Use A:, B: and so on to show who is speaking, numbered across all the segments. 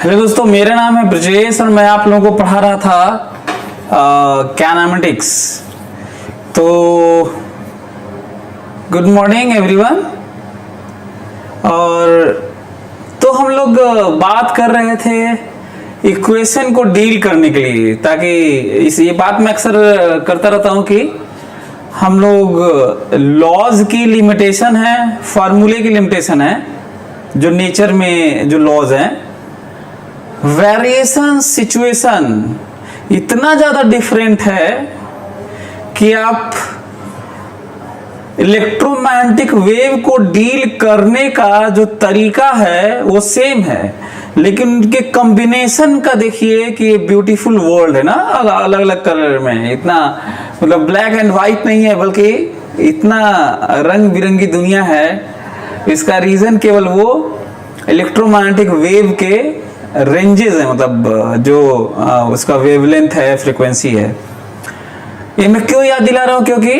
A: Hello दोस्तों, मेरा नाम है ब्रजेश और मैं आप लोगों को पढ़ा रहा था कैनामेटिक्स। तो गुड मॉर्निंग एवरीवन। और तो हम लोग बात कर रहे थे इक्वेशन को डील करने के लिए, ताकि ये बात मैं अक्सर करता रहता हूँ कि हम लोग लॉज की लिमिटेशन है, फार्मूले की लिमिटेशन है, जो नेचर में जो लॉज हैं, वेरिएशन सिचुएशन इतना ज़्यादा डिफरेंट है कि आप इलेक्ट्रोमैग्नेटिक वेव को डील करने का जो तरीका है वो सेम है, लेकिन उनके कॉम्बिनेशन का देखिए कि ब्यूटीफुल वर्ल्ड है ना, अलग अलग कलर में, इतना मतलब ब्लैक एंड वाइट नहीं है, बल्कि इतना रंग बिरंगी दुनिया है। इसका रीजन केवल वो इलेक्ट्रोमैग्नेटिक वेव के रेंजेस है, मतलब जो उसका वेवलेंथ है, फ्रीक्वेंसी है। ये मैं क्यों याद दिला रहा हूं, क्योंकि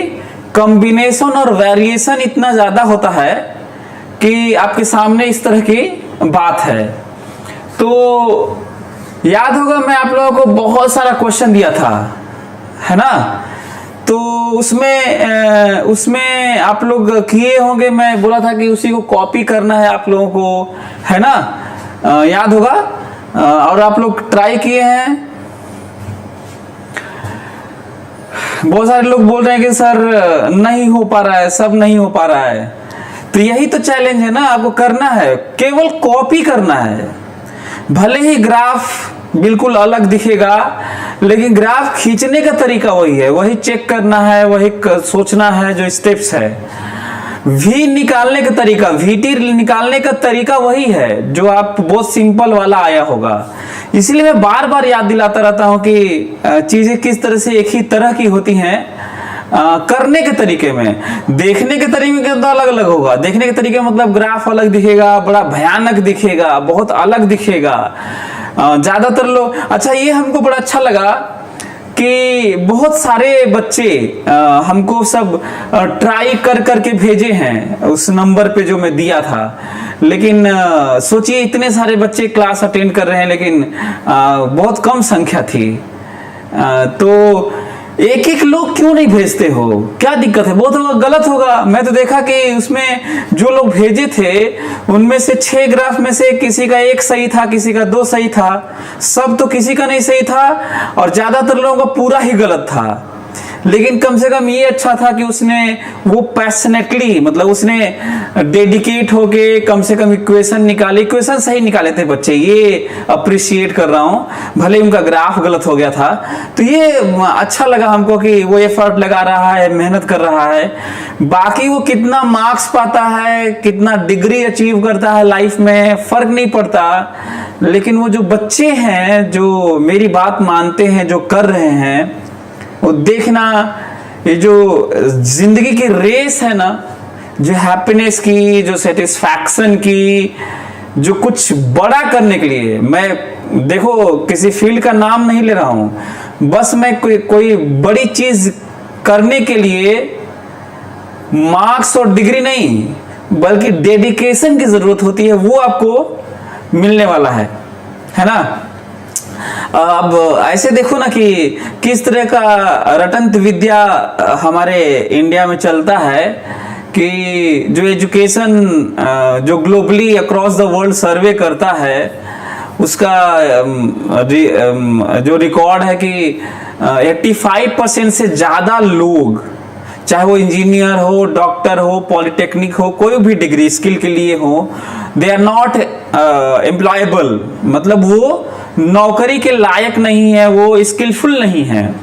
A: कॉम्बिनेशन और वेरिएशन इतना ज्यादा होता है कि आपके सामने इस तरह की बात है। तो याद होगा मैं आप लोगों को बहुत सारा क्वेश्चन दिया था, है ना। तो उसमें आप लोग किए होंगे, मैं बोला था कि उसी को कॉपी करना है आप लोगों को, है ना, याद होगा। और आप लोग ट्राई किए हैं। बहुत सारे लोग बोल रहे हैं कि सर नहीं हो पा रहा है, सब नहीं हो पा रहा है। तो यही तो चैलेंज है ना, आपको करना है, केवल कॉपी करना है। भले ही ग्राफ बिल्कुल अलग दिखेगा, लेकिन ग्राफ खींचने का तरीका वही है, वही चेक करना है, वही सोचना है, जो स्टेप्स है। V निकालने का तरीका, VT निकालने का तरीका वही है, जो आप बहुत सिंपल वाला आया होगा। इसीलिए मैं बार बार याद दिलाता रहता हूं कि चीजें किस तरह से एक ही तरह की होती हैं। करने के तरीके में, देखने के तरीके तो अलग अलग होगा। देखने के तरीके मतलब ग्राफ अलग दिखेगा, बड़ा भयानक दिखेगा, बहुत अलग दिखेगा। ज्यादातर लोग, अच्छा ये हमको बड़ा अच्छा लगा कि बहुत सारे बच्चे हमको सब ट्राई कर करके भेजे हैं उस नंबर पे जो मैं दिया था। लेकिन सोचिए इतने सारे बच्चे क्लास अटेंड कर रहे हैं, लेकिन बहुत कम संख्या थी। तो एक एक लोग क्यों नहीं भेजते हो, क्या दिक्कत है? बहुत गलत होगा। मैं तो देखा कि उसमें जो लोग भेजे थे उनमें से 6 ग्राफ में से किसी का 1 सही था, किसी का 2 सही था, सब तो किसी का नहीं सही था, और ज्यादातर लोगों का पूरा ही गलत था। लेकिन कम से कम ये अच्छा था कि उसने वो पैशनेटली, मतलब उसने डेडिकेट होके कम से कम इक्वेशन निकाली, इक्वेशन सही निकाले थे बच्चे, ये अप्रिशिएट कर रहा हूं। भले उनका ग्राफ गलत हो गया था, तो ये अच्छा लगा हमको कि वो एफर्ट लगा रहा है, मेहनत कर रहा है। बाकी वो कितना मार्क्स पाता है, कितना डिग्री अचीव करता है लाइफ में, फर्क नहीं पड़ता। लेकिन वो जो बच्चे हैं जो मेरी बात मानते हैं, जो कर रहे हैं, वो देखना, ये जो जिंदगी की रेस है ना, जो हैप्पीनेस की, जो सेटिस्फैक्शन की, जो कुछ बड़ा करने के लिए, मैं देखो किसी फील्ड का नाम नहीं ले रहा हूं, बस मैं कोई बड़ी चीज करने के लिए मार्क्स और डिग्री नहीं, बल्कि डेडिकेशन की जरूरत होती है, वो आपको मिलने वाला है ना। अब ऐसे देखो ना कि किस तरह का रटंत विद्या हमारे इंडिया में चलता है, कि जो एजुकेशन जो ग्लोबली अक्रॉस द वर्ल्ड सर्वे करता है, उसका जो रिकॉर्ड है कि 85% से ज्यादा लोग, चाहे वो इंजीनियर हो, डॉक्टर हो, पॉलिटेक्निक हो, कोई भी डिग्री स्किल के लिए हो, दे आर नॉट एम्प्लॉयबल, मतलब वो नौकरी के लायक नहीं है, वो स्किलफुल नहीं है,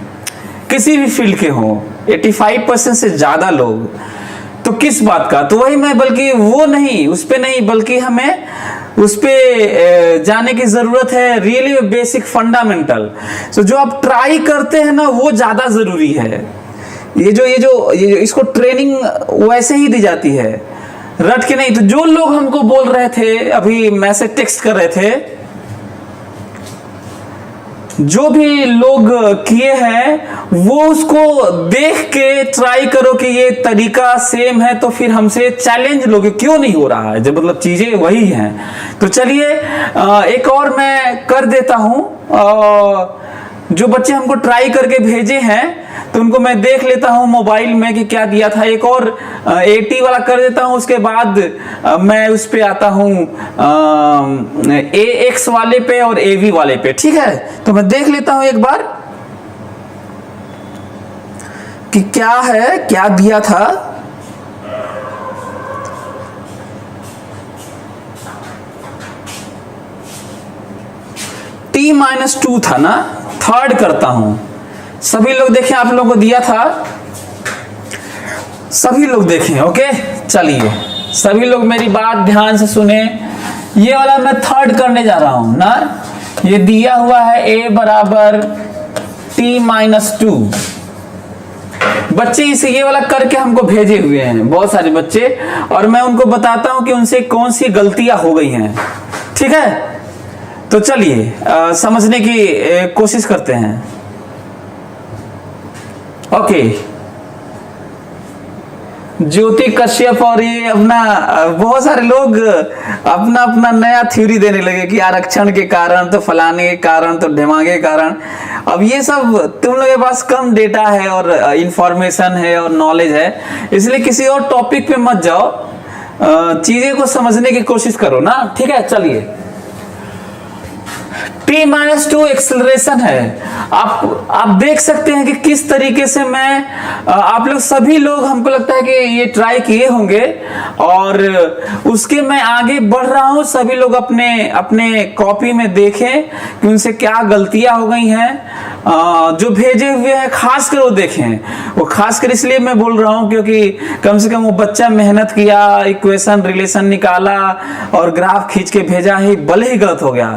A: किसी भी फील्ड के हो। 85% से ज्यादा लोग, तो किस बात का? तो वही मैं, बल्कि वो नहीं, उस पे नहीं, बल्कि हमें उस पे जाने की जरूरत है, रियली बेसिक फंडामेंटल। सो जो आप ट्राई करते हैं ना, वो ज्यादा जरूरी है। ये जो इसको ट्रेनिंग वैसे ही दी जाती है, रट के नहीं। तो जो लोग हमको बोल रहे थे, अभी मैसेज टेक्स्ट कर रहे थे जो भी लोग किए हैं वो उसको देख के ट्राई करो कि ये तरीका सेम है, तो फिर हमसे चैलेंज लोगे क्यों नहीं हो रहा है, जब मतलब चीजें वही हैं। तो चलिए एक और मैं कर देता हूं। जो बच्चे हमको ट्राई करके भेजे हैं तो उनको मैं देख लेता हूं मोबाइल में कि क्या दिया था। एक और 80 वाला कर देता हूं, उसके बाद मैं उस पे आता हूं AX वाले पे और AV वाले पे। ठीक है, तो मैं देख लेता हूं एक बार कि क्या है, क्या दिया था। T-2 था ना, थर्ड करता हूं। सभी लोग देखें, आप लोगों को दिया था, सभी लोग देखें। ओके, चलिए सभी लोग मेरी बात ध्यान से सुने। ये वाला मैं थर्ड करने जा रहा हूं ना। ये दिया हुआ है A बराबर T-2। बच्चे इसे ये वाला करके हमको भेजे हुए हैं बहुत सारे बच्चे, और मैं उनको बताता हूं कि उनसे कौन सी गलतियां हो गई हैं। ठीक है, तो चलिए समझने की कोशिश करते हैं। ओके, ज्योति कश्यप और ये अपना बहुत सारे लोग अपना अपना नया थ्योरी देने लगे कि आरक्षण के कारण, तो फलाने के कारण, तो ढेमागे के कारण। अब ये सब तुम लोगों के पास कम डेटा है और इंफॉर्मेशन है और नॉलेज है, इसलिए किसी और टॉपिक पे मत जाओ, चीजें को समझने की कोशिश करो ना। ठीक है, चलिए T-2 एक्सेलरेशन है। आप देख सकते हैं कि किस तरीके से मैं, आप लोग सभी लोग हमको लगता है कि ये ट्राई किए होंगे और उसके मैं आगे बढ़ रहा हूं। सभी लोग अपने अपने कॉपी में देखें कि उनसे क्या गलतियां हो गई हैं। जो भेजे हुए हैं खासकर वो देखें, वो खासकर इसलिए मैं बोल रहा हूं क्योंकि कम से कम वो बच्चा मेहनत किया, इक्वेशन रिलेशन निकाला और ग्राफ खींच के भेजा ही, भले ही गलत हो गया।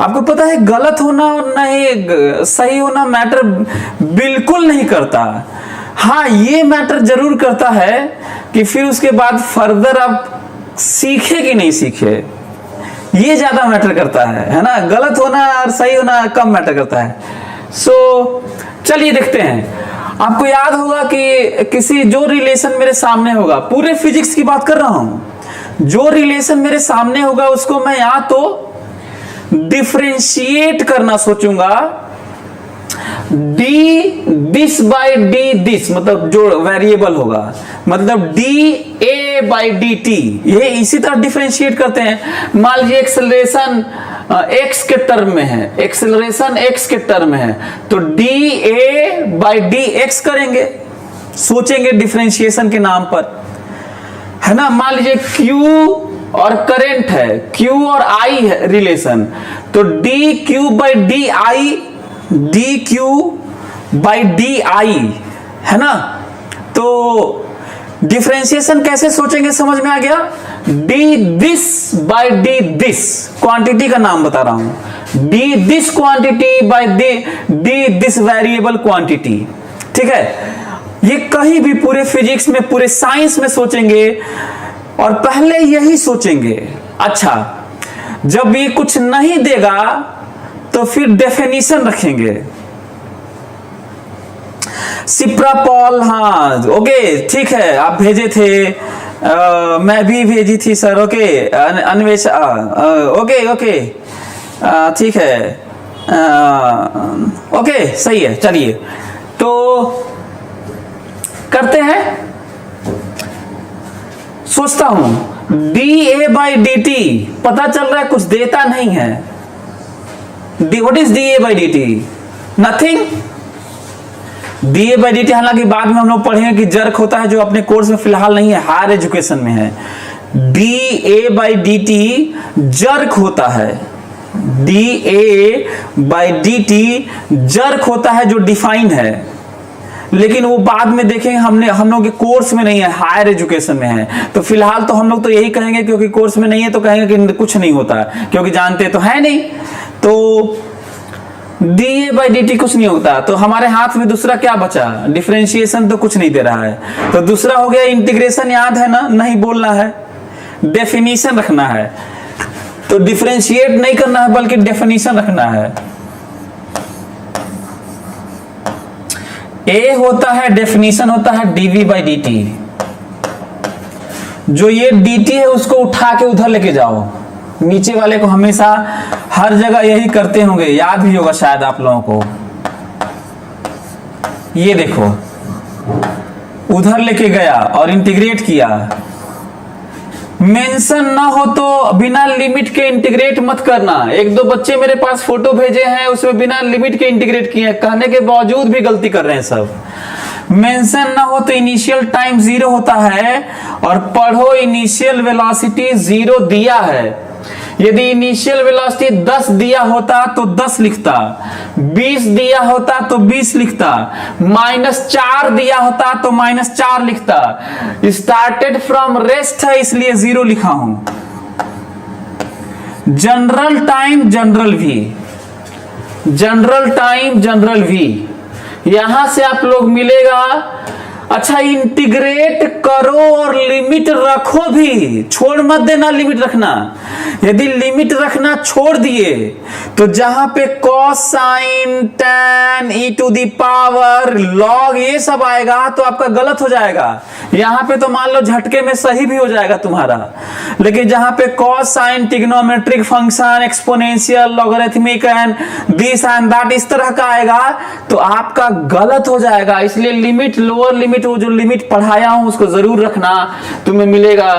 A: आपको पता है गलत होना और नहीं सही होना मैटर बिल्कुल नहीं करता। हाँ, ये मैटर जरूर करता है कि फिर उसके बाद फर्दर आप सीखे कि नहीं सीखे, ये ज्यादा मैटर करता है ना। गलत होना और सही होना कम मैटर करता है। चलिए देखते हैं। आपको याद होगा कि किसी जो रिलेशन मेरे सामने होगा, पूरे फिजिक्स की बात कर रहा हूं, जो रिलेशन मेरे सामने होगा उसको मैं या तो डिफरेंशिएट करना सोचूंगा, D this by d this, मतलब जो वेरिएबल होगा, मतलब D A by D T, ये इसी तरह डिफरेंशिएट करते हैं। मान लीजिए एक्सेलरेशन एक्स के टर्म में है, एक्सेलरेशन एक्स के टर्म में है, तो D A by D x करेंगे, सोचेंगे डिफरेंशिएशन के नाम पर, है ना। मान लीजिए क्यू और करंट है, Q और I है रिलेशन, तो D Q by D I, D Q by D I, है ना। तो डिफरेंशिएशन कैसे सोचेंगे समझ में आ गया। D this by D this, quantity का नाम बता रहा हूं, D this quantity by D this variable quantity. ठीक है, ये कहीं भी पूरे फिजिक्स में, पूरे साइंस में सोचेंगे और पहले यही सोचेंगे। अच्छा, जब ये कुछ नहीं देगा तो फिर डेफिनेशन रखेंगे। सिप्रापॉल, हाँ ओके ठीक है, आप भेजे थे, मैं भी भेजी थी sir. Okay, Anvesh, okay okay ठीक है, ओके सही है। चलिए तो करते हैं। सोचता हूं D A by D T, पता चल रहा है कुछ देता नहीं है। What is D A by D T? Nothing. D A by D T हालांकि बाद में हम लोग पढ़ेंगे कि जर्क होता है, जो अपने कोर्स में फिलहाल नहीं है, हायर एजुकेशन में है। D A by D T jerk होता है, D A by D T jerk होता है, जो डिफाइन है, लेकिन वो बाद में देखेंगे। हम लोग के कोर्स में नहीं है, हायर एजुकेशन में है। तो फिलहाल तो हम लोग तो यही कहेंगे, क्योंकि कोर्स में नहीं है तो कहेंगे कि कुछ नहीं होता है, क्योंकि जानते तो है नहीं। तो D A by D T कुछ नहीं होता, तो हमारे हाथ में दूसरा क्या बचा? डिफरेंशिएशन तो कुछ नहीं दे रहा है। तो दूसरा हो गया इंटीग्रेशन, याद है ना, नहीं बोलना है, डेफिनेशन रखना है। तो डिफरेंशिएट नहीं करना है बल्कि डेफिनेशन रखना है। ए होता है, डेफिनेशन होता है dv/dt। जो ये dt है उसको उठा के उधर लेके जाओ, नीचे वाले को हमेशा हर जगह यही करते होंगे, याद भी होगा शायद आप लोगों को। ये देखो उधर लेके गया और इंटीग्रेट किया। मेंशन ना हो तो बिना लिमिट के इंटीग्रेट मत करना। एक दो बच्चे मेरे पास फोटो भेजे हैं, उसमें बिना लिमिट के इंटीग्रेट किए हैं, कहने के बावजूद भी गलती कर रहे हैं सब। मेंशन ना हो तो इनिशियल टाइम 0 होता है, और पढ़ो इनिशियल वेलोसिटी 0 दिया है। यदि इनिशियल वेलोसिटी 10 दिया होता तो 10 लिखता, 20 दिया होता तो 20 लिखता, -4 दिया होता तो -4 लिखता। स्टार्टेड फ्रॉम रेस्ट है इसलिए 0 लिखा हूं। General time general v, general time general v, यहां से आप लोग मिलेगा। अच्छा, इंटीग्रेट करो और लिमिट रखो भी, छोड़ मत देना लिमिट रखना। यदि लिमिट रखना छोड़ दिए तो जहां पे cos sine tan e to the power log ये सब आएगा तो आपका गलत हो जाएगा। यहां पे तो मान लो झटके में सही भी हो जाएगा तुम्हारा, लेकिन जहां पे cos sign trigonometric function exponential logarithmic and this and that इस तरह का आएगा तो आपका गलत हो जाएगा। इसलिए लिमिट, लोअर लिमिट, वो जो लिमिट पढ़ाया हूं उसको जरूर रखना, तुम्हें मिलेगा।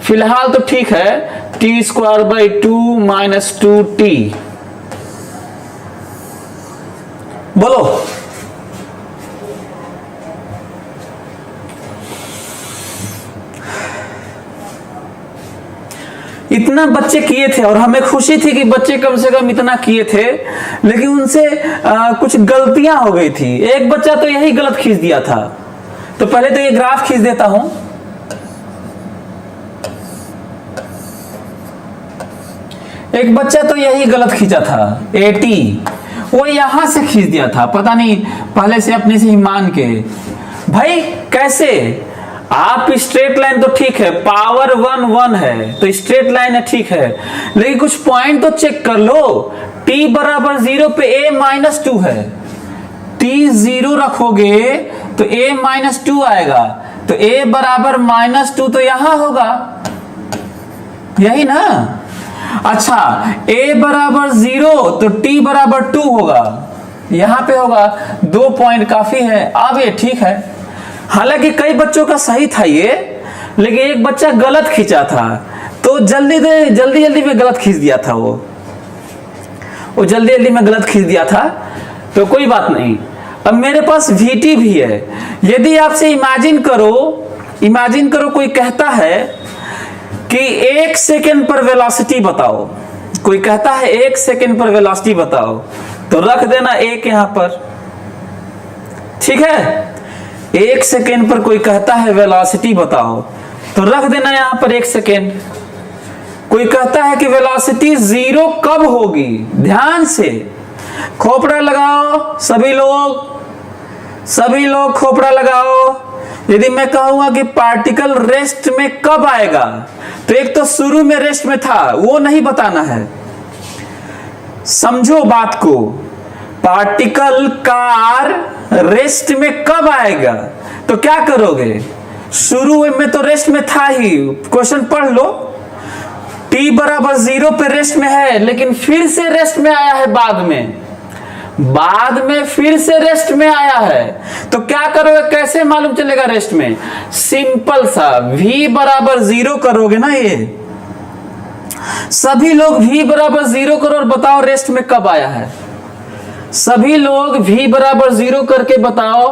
A: फिलहाल तो ठीक है, t²/2 - 2t। बोलो इतना बच्चे किए थे और हमें खुशी थी कि बच्चे कम से कम इतना किए थे, लेकिन उनसे कुछ गलतियां हो गई थी। एक बच्चा तो यही गलत खींच दिया था, तो पहले तो ये ग्राफ खींच देता हूं। एक बच्चा तो यही गलत खींचा था 80, वो यहां से खींच दिया था, पता नहीं पहले से अपने से ही मान के। भाई कैसे? आप स्ट्रेट लाइन तो ठीक है, पावर 1 है तो स्ट्रेट लाइन है, ठीक है, लेकिन कुछ पॉइंट तो चेक कर लो। t = 0 पे a - 2 है, t 0 रखोगे तो a - 2 आएगा, तो a = -2 तो यहां होगा, यही ना। अच्छा, a = 0 तो t = 2 होगा, यहां पे होगा। 2 पॉइंट काफी है, अब ये ठीक है। हालांकि कई बच्चों का सही था ये, लेकिन एक बच्चा गलत खींचा था, तो जल्दी में गलत खींच दिया था। वो जल्दी में गलत खींच दिया था, तो कोई बात नहीं। अब मेरे पास VT भी है। यदि आपसे इमेजिन करो कोई कहता है कि 1 सेकेंड पर वेलोसिटी बताओ, कोई कहता है 1 सेकेंड पर वेलोसिटी बताओ, तो रख देना 1 यहां पर, ठीक है। 1 सेकेंड पर कोई कहता है वेलोसिटी बताओ तो रख देना यहां पर 1 सेकेंड। कोई कहता है कि वेलोसिटी 0 कब होगी, ध्यान से खोपड़ा लगाओ, सभी लोग खोपड़ा लगाओ। यदि मैं कहूंगा कि पार्टिकल रेस्ट में कब आएगा, तो एक तो शुरू में रेस्ट में था, वो नहीं बताना है। समझो बात को, पार्टिकल कार रेस्ट में कब आएगा, तो क्या करोगे? शुरू में तो रेस्ट में था ही, क्वेश्चन पढ़ लो। t = 0 पे रेस्ट में है, लेकिन फिर से रेस्ट में आया है बाद में फिर से रेस्ट में आया है, तो क्या करोगे? कैसे मालूम चलेगा रेस्ट में? सिंपल सा, v = 0 करोगे ना। ये सभी लोग v = 0 करो और बताओ रेस्ट में कब आया है। सभी लोग v = 0 करके बताओ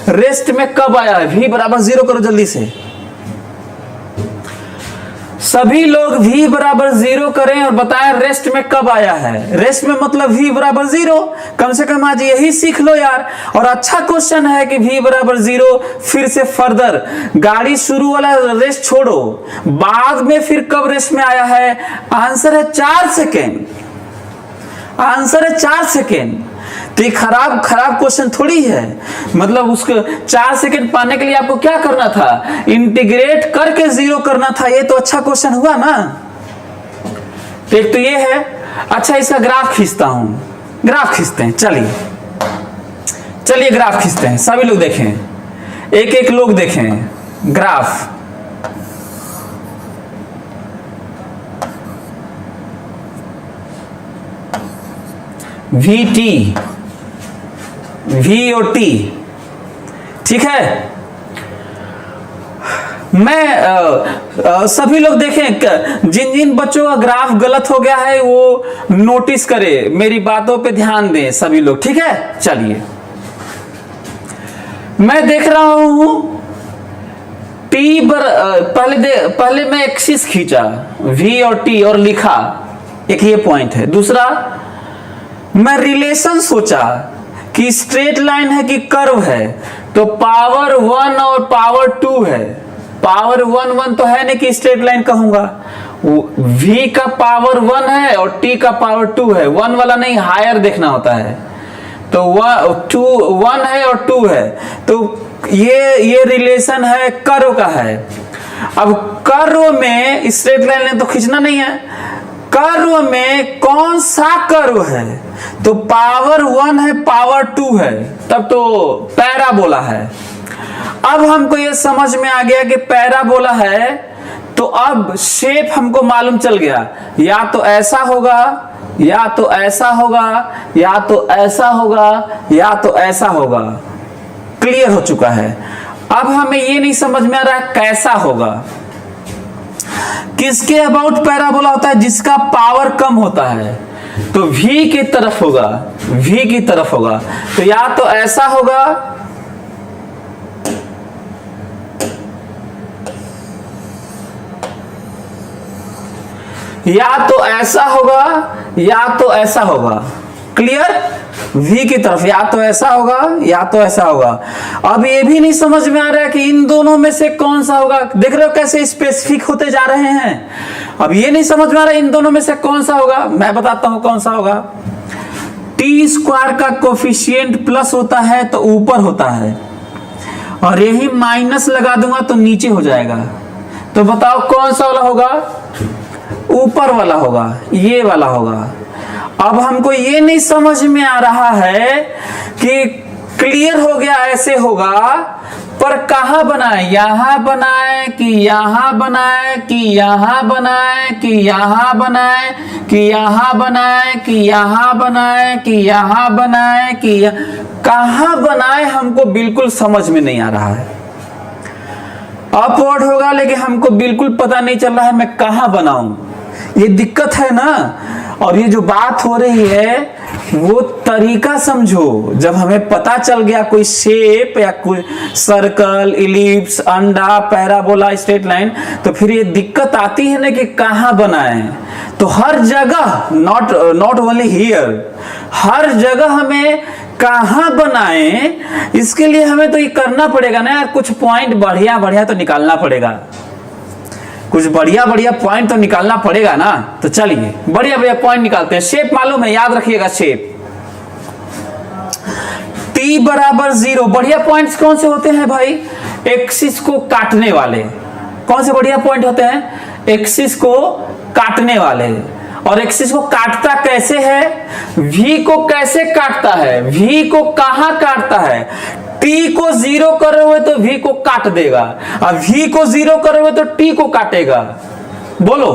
A: रेस्ट में कब आया है। v = 0 करो जल्दी से। सभी लोग v = 0 करें और बताएं रेस्ट में कब आया है। रेस्ट में मतलब v = 0, कम से कम आज यही सीख लो यार। और अच्छा क्वेश्चन है कि v = 0, फिर से फर्दर गाड़ी शुरू वाला रेस्ट छोड़ो, बाद में फिर कब रेस्ट में आया है? आंसर है 4 सेकेंड। आंसर है 4 सेकेंड। तो ये खराब क्वेश्चन थोड़ी है। मतलब उसको 4 सेकेंड पाने के लिए आपको क्या करना था? इंटीग्रेट करके 0 करना था। ये तो अच्छा क्वेश्चन हुआ ना। तो एक तो ये है। अच्छा, इसका ग्राफ खींचता हूं, ग्राफ खींचते हैं, चलिए चलिए ग्राफ खींचते हैं, सभी लोग देखें, एक एक लोग देखें ग्राफ। VT, V और T, ठीक है। मैं सभी लोग देखें, जिन जिन बच्चों का ग्राफ गलत हो गया है वो नोटिस करें, मेरी बातों पे ध्यान दें सभी लोग, ठीक है। चलिए मैं देख रहा हूं पहले मैं एक्सिस खींचा V और T और लिखा, एक ये पॉइंट है। दूसरा मैं रिलेशन सोचा कि स्ट्रेट लाइन है कि कर्व है, तो पावर 1 और पावर 2 है। पावर 1 तो है नहीं कि स्ट्रेट लाइन कहूंगा, V का पावर 1 है और T का पावर 2 है। 1 वाला नहीं, हायर देखना होता है, तो 1 है और 2 है, तो ये रिलेशन है कर्व का है। अब कर्व में स्ट्रेट लाइन तो खींचना नहीं है, कर्व में कौन सा कर्व है, तो पावर 1 है पावर 2 है, तब तो पैराबोला है। अब हमको ये समझ में आ गया कि पैराबोला है, तो अब शेप हमको मालूम चल गया, या तो ऐसा होगा, या तो ऐसा होगा, या तो ऐसा होगा, या तो ऐसा होगा। क्लियर हो चुका है। अब हमें ये नहीं समझ में आ रहा है कैसा होगा। किसके अबाउट पैराबोला होता है, जिसका पावर कम होता है, तो V की तरफ होगा, V की तरफ होगा, तो या तो ऐसा होगा, या तो ऐसा होगा, या तो ऐसा होगा। क्लियर, V की तरफ या तो ऐसा होगा या तो ऐसा होगा। अब ये भी नहीं समझ में आ रहा है कि इन दोनों में से कौन सा होगा। देख रहे हो कैसे स्पेसिफिक होते जा रहे हैं। अब ये नहीं समझ में आ रहा है इन दोनों में से कौन सा होगा। मैं बताता हूं कौन सा होगा। टी स्क्वायर का कोफिशिएंट प्लस होता है तो ऊपर होता है, और यही माइनस लगा दूंगा तो नीचे हो जाएगा। तो बताओ कौन सा वाला होगा, ऊपर वाला होगा, ये वाला होगा। अब हमको ये नहीं समझ में आ रहा है कि क्लियर हो गया ऐसे होगा, पर कहां बनाए, यहां बनाए कि यहां बनाए कि यहां बनाए कि यहां बनाए कि यहां बनाए कि यहां बनाए कि यहां बनाए कि कहां बनाए, हमको बिल्कुल समझ में नहीं आ रहा है। अपवर्ड होगा लेकिन हमको बिल्कुल पता नहीं चल रहा है मैं कहां बनाऊं। ये दिक्कत है ना। और ये जो बात हो रही है वो तरीका समझो। जब हमें पता चल गया कोई शेप या कोई सर्कल, इलिप्स, अंडा, पैराबोला, स्ट्रेट लाइन, तो फिर ये दिक्कत आती है ना कि कहां बनाएं। तो हर जगह, नॉट ओनली हियर, हर जगह हमें कहां बनाएं, इसके लिए हमें तो ये करना पड़ेगा ना यार। कुछ पॉइंट बढ़िया बढ़िया तो निकालना पड़ेगा, कुछ बढ़िया बढ़िया पॉइंट तो निकालना पड़ेगा ना। तो चलिए बढ़िया बढ़िया पॉइंट निकालते हैं। शेप मालूम है, याद रखिएगा शेप। t बराबर 0, बढ़िया पॉइंट्स कौन से होते हैं भाई, एक्सिस को काटने वाले। कौन से बढ़िया पॉइंट होते हैं, एक्सिस को काटने वाले। और एक्सिस को काटता कैसे है, v को कैसे काटता है, v को कहां काटता है। t को 0 करे हुए तो v को काट देगा, और v को 0 करे हुए तो t को काटेगा। बोलो।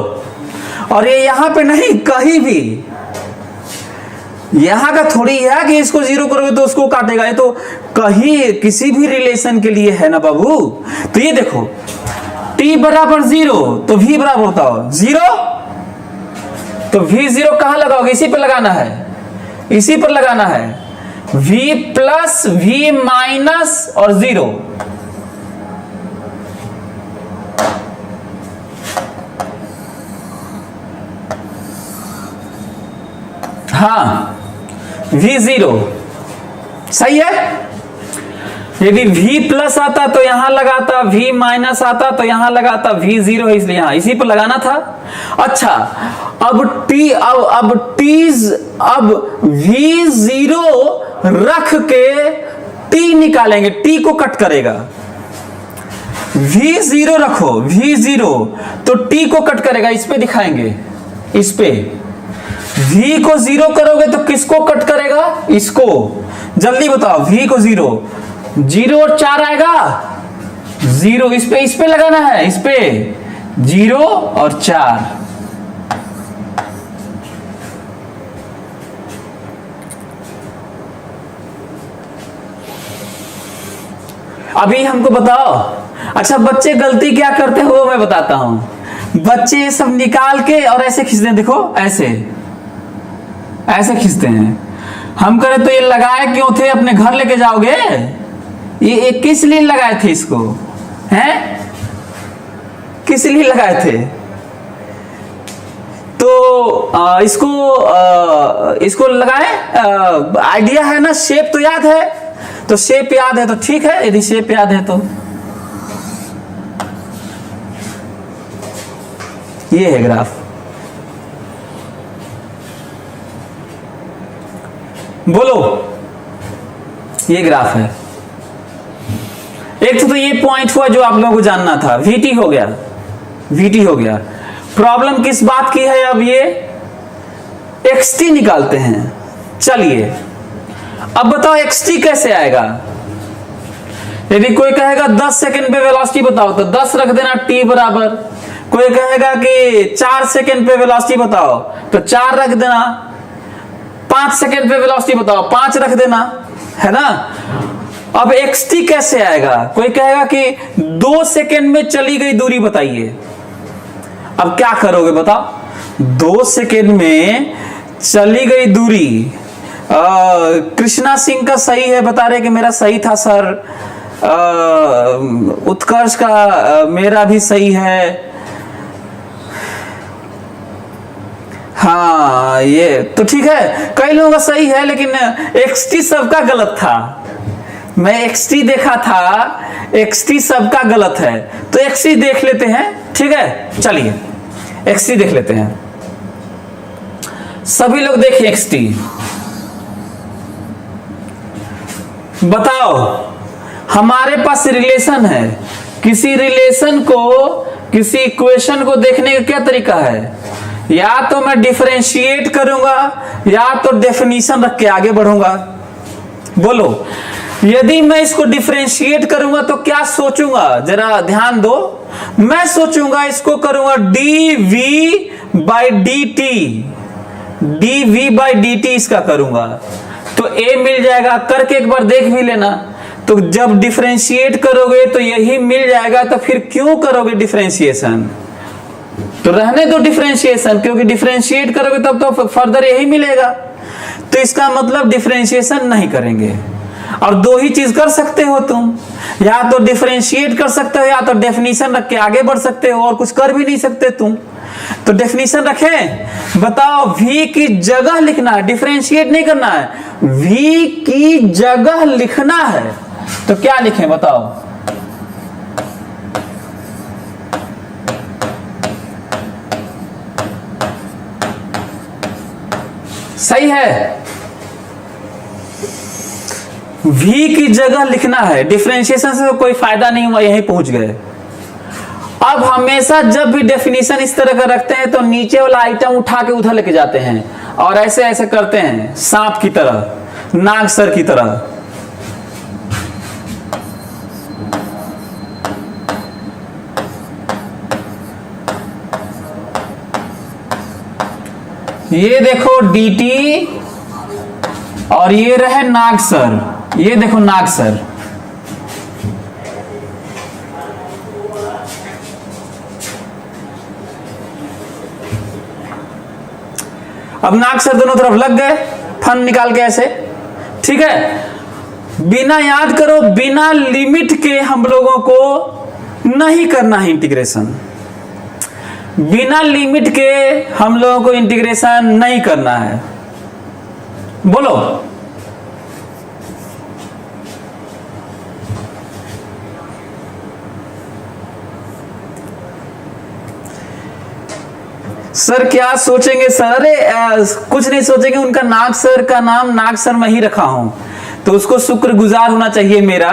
A: और ये यहां पे नहीं, कहीं भी, यहां का थोड़ी है कि इसको 0 करोगे तो उसको काटेगा। ये तो कहीं किसी भी रिलेशन के लिए है ना बाबू। तो ये देखो t बराबर 0 तो v बराबर होता हो 0, तो v0 कहां लगाओगे, इसी पर लगाना है, इसी पर लगाना है। v प्लस v माइनस और 0। हाँ, v0 सही है। यदि v प्लस आता तो यहां लगाता, v माइनस आता तो यहां लगाता, v0 है इसलिए यहां इसी पर लगाना था। अच्छा, अब v0 रख के t निकालेंगे, t को कट करेगा। v0 रखो, v0 तो t को कट करेगा। इस पे दिखाएंगे, इस पे v को 0 करोगे तो किसको कट करेगा? इसको। जल्दी बताओ, v को 0, 0 और 4 आएगा 0, इस पे लगाना है, इस पे 0 और 4। अभी हमको बताओ। अच्छा, बच्चे गलती क्या करते हो वो मैं बताता हूं। बच्चे ये सब निकाल के और ऐसे खींचते हैं, देखो ऐसे ऐसे खींचते हैं। हम करें तो ये लगाए क्यों थे? अपने घर लेके जाओगे? ये किस लिए लगाए थे इसको? हैं? किस लिए लगाए थे? तो इसको लगाए, आइडिया है ना, शेप तो याद है, तो शेप याद है तो ठीक है, यदि शेप याद है तो ये है ग्राफ। बोलो, ये ग्राफ है। एक तो ये पॉइंट हुआ जो आप लोगों को जानना था, वीटी हो गया, वीटी हो गया। प्रॉब्लम किस बात की है? अब ये एक्सटी निकालते हैं। चलिए अब बताओ एक्सटी कैसे आएगा। यदि कोई कहेगा 10 सेकंड पे वेलोसिटी बताओ तो 10 रख देना, टी बराबर। कोई कहेगा कि 4 सेकंड पे वेलोसिटी बताओ तो 4 रख देना। 5 सेकंड पे वेलोसिटी बताओ, 5 रख देना, है ना। अब एक्सटी कैसे आएगा? कोई कहेगा कि 2 सेकंड में चली गई दूरी बताइए। अब क्या करोगे बताओ? 2 सेकंड में चली गई दूरी। कृष्णा सिंह का सही है, बता रहे कि मेरा सही था सर। उत्कर्ष का मेरा भी सही है। हाँ ये तो ठीक है, कई लोगों का सही है, लेकिन एक्सटी सबका गलत था। मैं एक्सटी देखा था, एक्सटी सबका गलत है। तो एक्सटी देख लेते हैं, ठीक है। चलिए एक्सटी देख लेते हैं, सभी लोग देखिए एक्सटी। बताओ, हमारे पास रिलेशन है, किसी रिलेशन को, किसी इक्वेशन को देखने का क्या तरीका है? या तो मैं डिफरेंशिएट करूंगा या तो डेफिनेशन रख के आगे बढ़ूंगा। बोलो, यदि मैं इसको डिफरेंशिएट करूंगा तो क्या सोचूंगा? जरा ध्यान दो। मैं सोचूंगा इसको करूंगा dv by dt, dv by dt इसका करूंगा तो a मिल जाएगा। करके एक बार देख भी लेना। तो जब डिफरेंशिएट करोगे तो यही मिल जाएगा, तो फिर क्यों करोगे डिफरेंशिएशन? तो रहने दो डिफरेंशिएशन, क्योंकि डिफरेंशिएट करोगे तब तो फर्दर यही मिलेगा। तो इसका मतलब डिफरेंशिएशन नहीं करेंगे। और दो ही चीज कर सकते हो तुम, या तो डिफरेंशिएट कर सकते हो या तो डेफिनेशन रख के आगे बढ़ सकते हो, और कुछ कर भी नहीं सकते तुम। तो डेफिनेशन रखें। बताओ, v की जगह लिखना है, डिफरेंशिएट नहीं करना है, v की जगह लिखना है। तो क्या लिखें बताओ? सही है, v की जगह लिखना है। डिफरेंशिएशन से तो कोई फायदा नहीं हुआ, यहीं पहुंच गए। अब हमेशा जब भी डेफिनेशन इस तरह का रखते हैं तो नीचे वाला आइटम उठा के उधर लेके जाते हैं और ऐसे ऐसे करते हैं, सांप की तरह, नागसर की तरह। ये देखो dt और ये रहे नागसर, ये देखो नागसर। अब नागसर दोनों तरफ लग गए, फन निकाल के ऐसे, ठीक है। बिना याद करो, बिना लिमिट के हम लोगों को नहीं करना है इंटीग्रेशन। बिना लिमिट के हम लोगों को इंटीग्रेशन नहीं करना है। बोलो, सर क्या सोचेंगे सर? अरे कुछ नहीं सोचेंगे, उनका नागसर का नाम नागसर में ही रखा हूं तो उसको शुक्रगुजार होना चाहिए मेरा,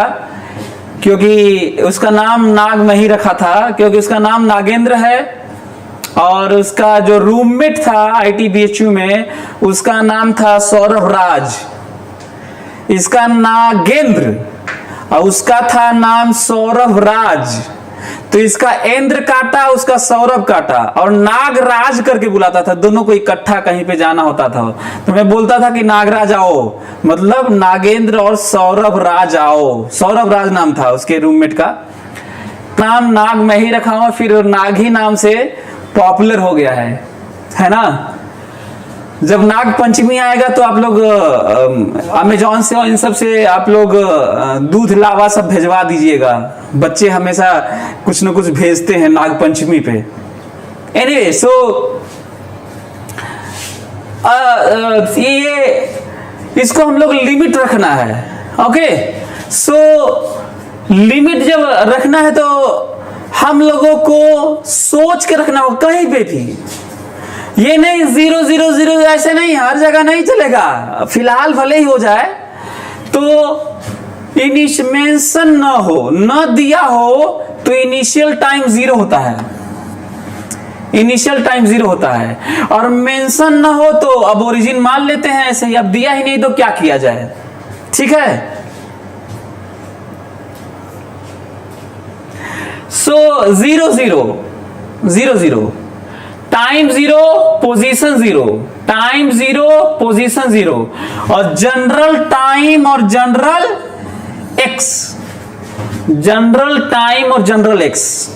A: क्योंकि उसका नाम नाग में ही रखा था, क्योंकि उसका नाम नागेंद्र है और उसका जो रूममेट था ITBHU में, उसका नाम था सौरभ राज। इसका नागेंद्र और उसका था नाम सौरभ राज। तो इसका इंद्र काटा, उसका सौरभ काटा, और नागराज करके बुलाता था। दोनों को इकट्ठा कहीं पे जाना होता था तो मैं बोलता था कि नागराज आओ, मतलब नागेंद्र और सौरभ राज आओ। सौरभ राज नाम था उसके रूममेट का। नाम नाग मैं ही रखा हूं, फिर नाग ही नाम से पॉपुलर हो गया है ना। जब नाग पंचमी आएगा तो आप लोग अमेजॉन से और इन सब से आप लोग दूध लावा सब भेजवा दीजिएगा। बच्चे हमेशा कुछ न कुछ भेजते हैं नाग पंचमी पे। एनीवे सो ये इसको हम लोग लिमिट रखना है। ओके सो लिमिट जब रखना है तो हम लोगों को सोच के रखना होगा कहीं पे भी। ये नहीं 0 0 0 ऐसे नहीं, हर जगह नहीं चलेगा। फिलहाल भले ही हो जाए तो मेंशन न हो, न दिया हो तो इनिशियल टाइम 0 होता है। इनिशियल टाइम 0 होता है। और मेंशन न हो तो अब ओरिजिन मान लेते हैं ऐसे ही। अब दिया ही नहीं तो क्या किया जाए, ठीक है। सो 0 0 0 0 टाइम 0 पोजीशन 0, टाइम 0 पोजीशन 0, और जनरल टाइम और जनरल एक्स, जनरल टाइम और general x,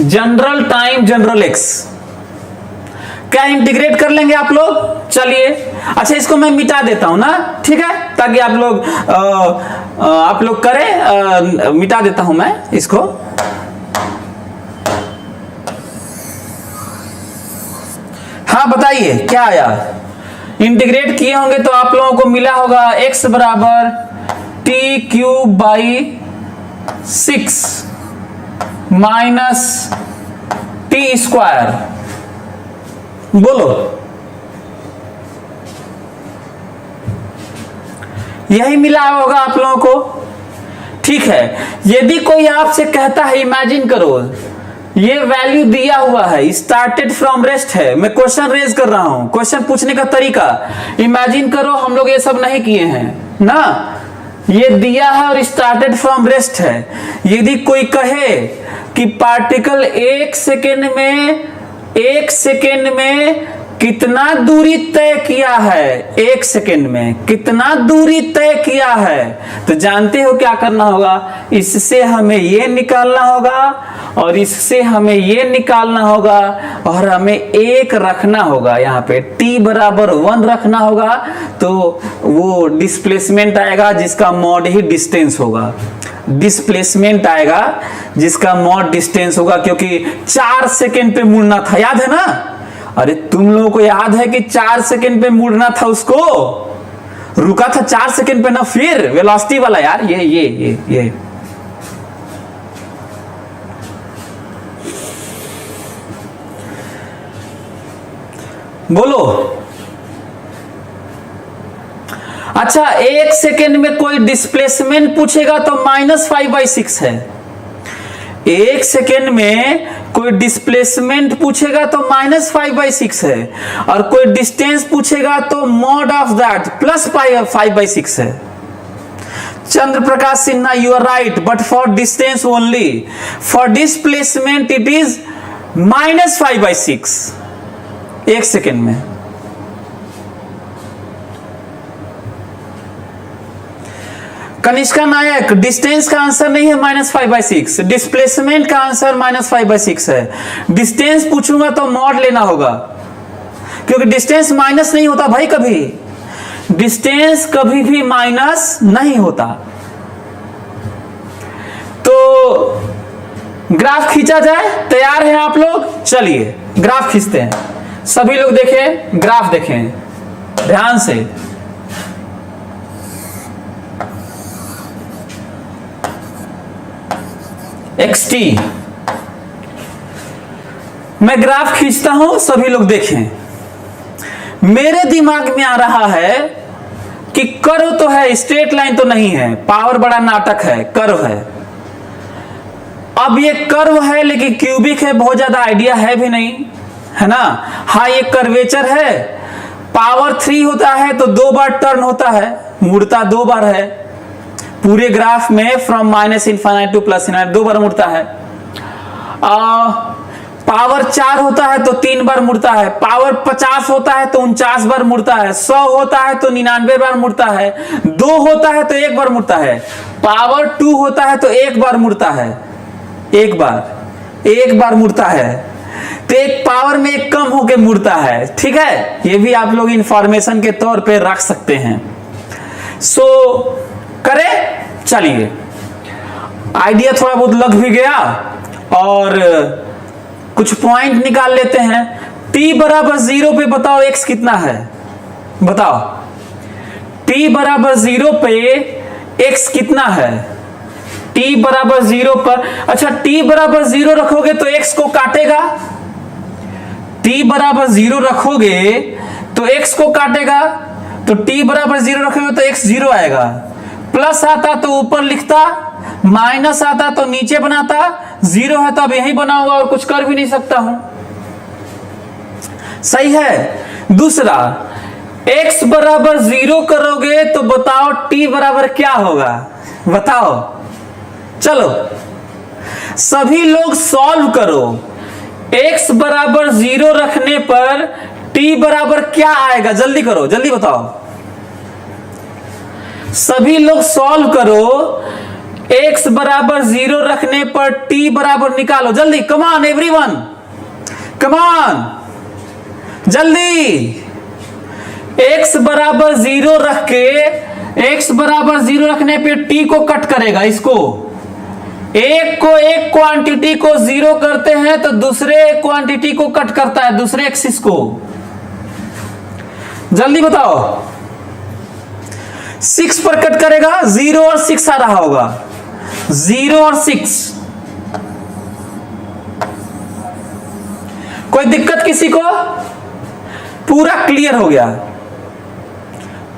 A: general time general x. क्या इंटीग्रेट कर लेंगे आप लोग? चलिए अच्छा इसको मैं मिटा देता हूं ना, ठीक है, ताकि आप लोग करें। मिटा देता हूं मैं इसको। हाँ बताइए क्या आया। इंटीग्रेट किए होंगे तो आप लोगों को मिला होगा x बराबर t³/6 माइनस t²। बोलो यही मिला होगा आप लोगों को, ठीक है। यदि कोई आपसे कहता है, इमेजिन करो ये वैल्यू दिया हुआ है, स्टार्टेड फ्रॉम रेस्ट है, मैं क्वेश्चन रेज कर रहा हूं, क्वेश्चन पूछने का तरीका इमेजिन करो। हम लोग ये सब नहीं किए हैं ना, ये दिया है और स्टार्टेड फ्रॉम रेस्ट है। यदि कोई कहे कि पार्टिकल 1 सेकेंड में कितना दूरी तय किया है, 1 सेकेंड में कितना दूरी तय किया है, तो जानते हो क्या करना होगा? इससे हमें ये निकालना होगा और इससे हमें ये निकालना होगा और हमें 1 रखना होगा। यहाँ पे t बराबर 1 रखना होगा तो वो डिस्प्लेसमेंट आएगा जिसका मॉड ही डिस्टेंस होगा। डिस्प्लेसमेंट आएगा जिसका मॉड डिस्टेंस होगा, क्योंकि 4 सेकेंड पे मुड़ना था, याद है ना? अरे तुम लोगों को याद है कि 4 सेकेंड पे मुड़ना था, उसको रुका था 4 सेकेंड पे ना, फिर वेलोसिटी वाला यार। ये बोलो। अच्छा 1 सेकेंड में कोई डिस्प्लेसमेंट पूछेगा तो -5/6 है। 1 सेकेंड में कोई डिस्प्लेसमेंट पूछेगा तो -5/6 है, और कोई डिस्टेंस पूछेगा तो मॉड ऑफ दैट +5/6 है। Chandra Prakash Sinha, you are right, but for distance only, for displacement it is -5/6 1 second में। कनिष्का नायक, डिस्टेंस का आंसर नहीं है -5/6, डिस्प्लेसमेंट का आंसर -5/6 है। डिस्टेंस पूछूंगा तो मॉड लेना होगा, क्योंकि डिस्टेंस माइनस नहीं होता भाई, कभी डिस्टेंस कभी भी माइनस नहीं होता। तो ग्राफ खींचा जाए, तैयार हैं आप लोग? चलिए ग्राफ खींचते हैं। सभी लोग देखें, ग्राफ देखें ध्यान से। xt मैं ग्राफ खींचता हूं, सभी लोग देखें। मेरे दिमाग में आ रहा है कि कर्व तो है, स्ट्रेट लाइन तो नहीं है, पावर बड़ा नाटक है, कर्व है। अब ये कर्व है लेकिन क्यूबिक है, बहुत ज्यादा आइडिया है भी नहीं, है ना। हाँ ये कर्वेचर है, पावर 3 होता है तो 2 बार टर्न होता है, मुड़ता 2 बार है पूरे ग्राफ में, from minus infinite two plus infinite 2 बार मुड़ता है। पावर 4 होता है तो 3 बार मुड़ता है, पावर 50 होता है तो 49 बार मुड़ता है, 100 होता है तो 99 बार मुड़ता है, 2 होता है तो 1 बार मुड़ता है, पावर 2 होता है तो 1 बार मुड़ता है, एक बार मुड़ता है, तो एक पावर में एक कम होके मुड़ता है। ठीक है, ये भी आप लोग इंफॉर्मेशन के तौर पे रख सकते हैं। सो करें, चलिए आइडिया थोड़ा बहुत लग भी गया और कुछ पॉइंट निकाल लेते हैं। t बराबर 0 पे बताओ x कितना है, बताओ t बराबर 0 पे x कितना है, t बराबर 0 पर। अच्छा t बराबर 0 रखोगे तो x को काटेगा, t बराबर 0 रखोगे तो x को काटेगा, तो t बराबर 0 रखोगे तो x 0 आएगा, प्लस आता तो ऊपर लिखता, माइनस आता तो नीचे बनाता, 0 है तो अब यही बना हुआ और कुछ कर भी नहीं सकता हूं। सही है। दूसरा, x बराबर 0 करोगे तो बताओ t बराबर क्या होगा, बताओ। चलो सभी लोग सॉल्व करो, x बराबर 0 रखने पर t बराबर क्या आएगा, जल्दी करो, जल्दी बताओ। सभी लोग सॉल्व करो, x बराबर 0 रखने पर t बराबर निकालो, जल्दी, कमान एवरीवन, कमान जल्दी। x बराबर 0 रख के, x बराबर 0 रखने पे t को कट करेगा, इसको एक क्वांटिटी को 0 करते हैं तो दूसरे क्वांटिटी को कट करता है, दूसरे एक्सिस को, जल्दी बताओ। 6 पर कट करेगा, 0 और 6 आ रहा होगा, 0 और 6। कोई दिक्कत किसी को? पूरा क्लियर हो गया,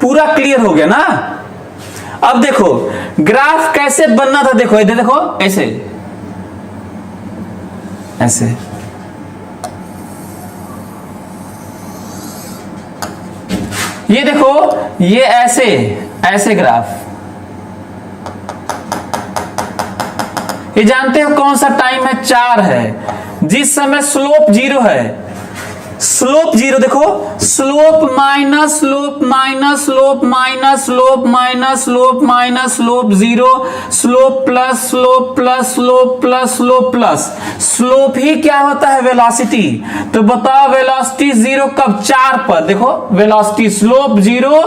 A: पूरा क्लियर हो गया ना। अब देखो ग्राफ कैसे बनना था, देखो इधर देखो, ऐसे ऐसे, ये देखो, ये ऐसे ऐसे ग्राफ, ये जानते हो कौन सा टाइम है, 4 है, जिस समय स्लोप 0 है, स्लोप 0 देखो, slope minus slope minus slope minus slope minus slope minus slope 0, slope plus slope plus slope plus slope plus, slope ही क्या होता है, वेलोसिटी। तो बताओ वेलोसिटी 0 कब, 4 पर, देखो वेलोसिटी, स्लोप 0,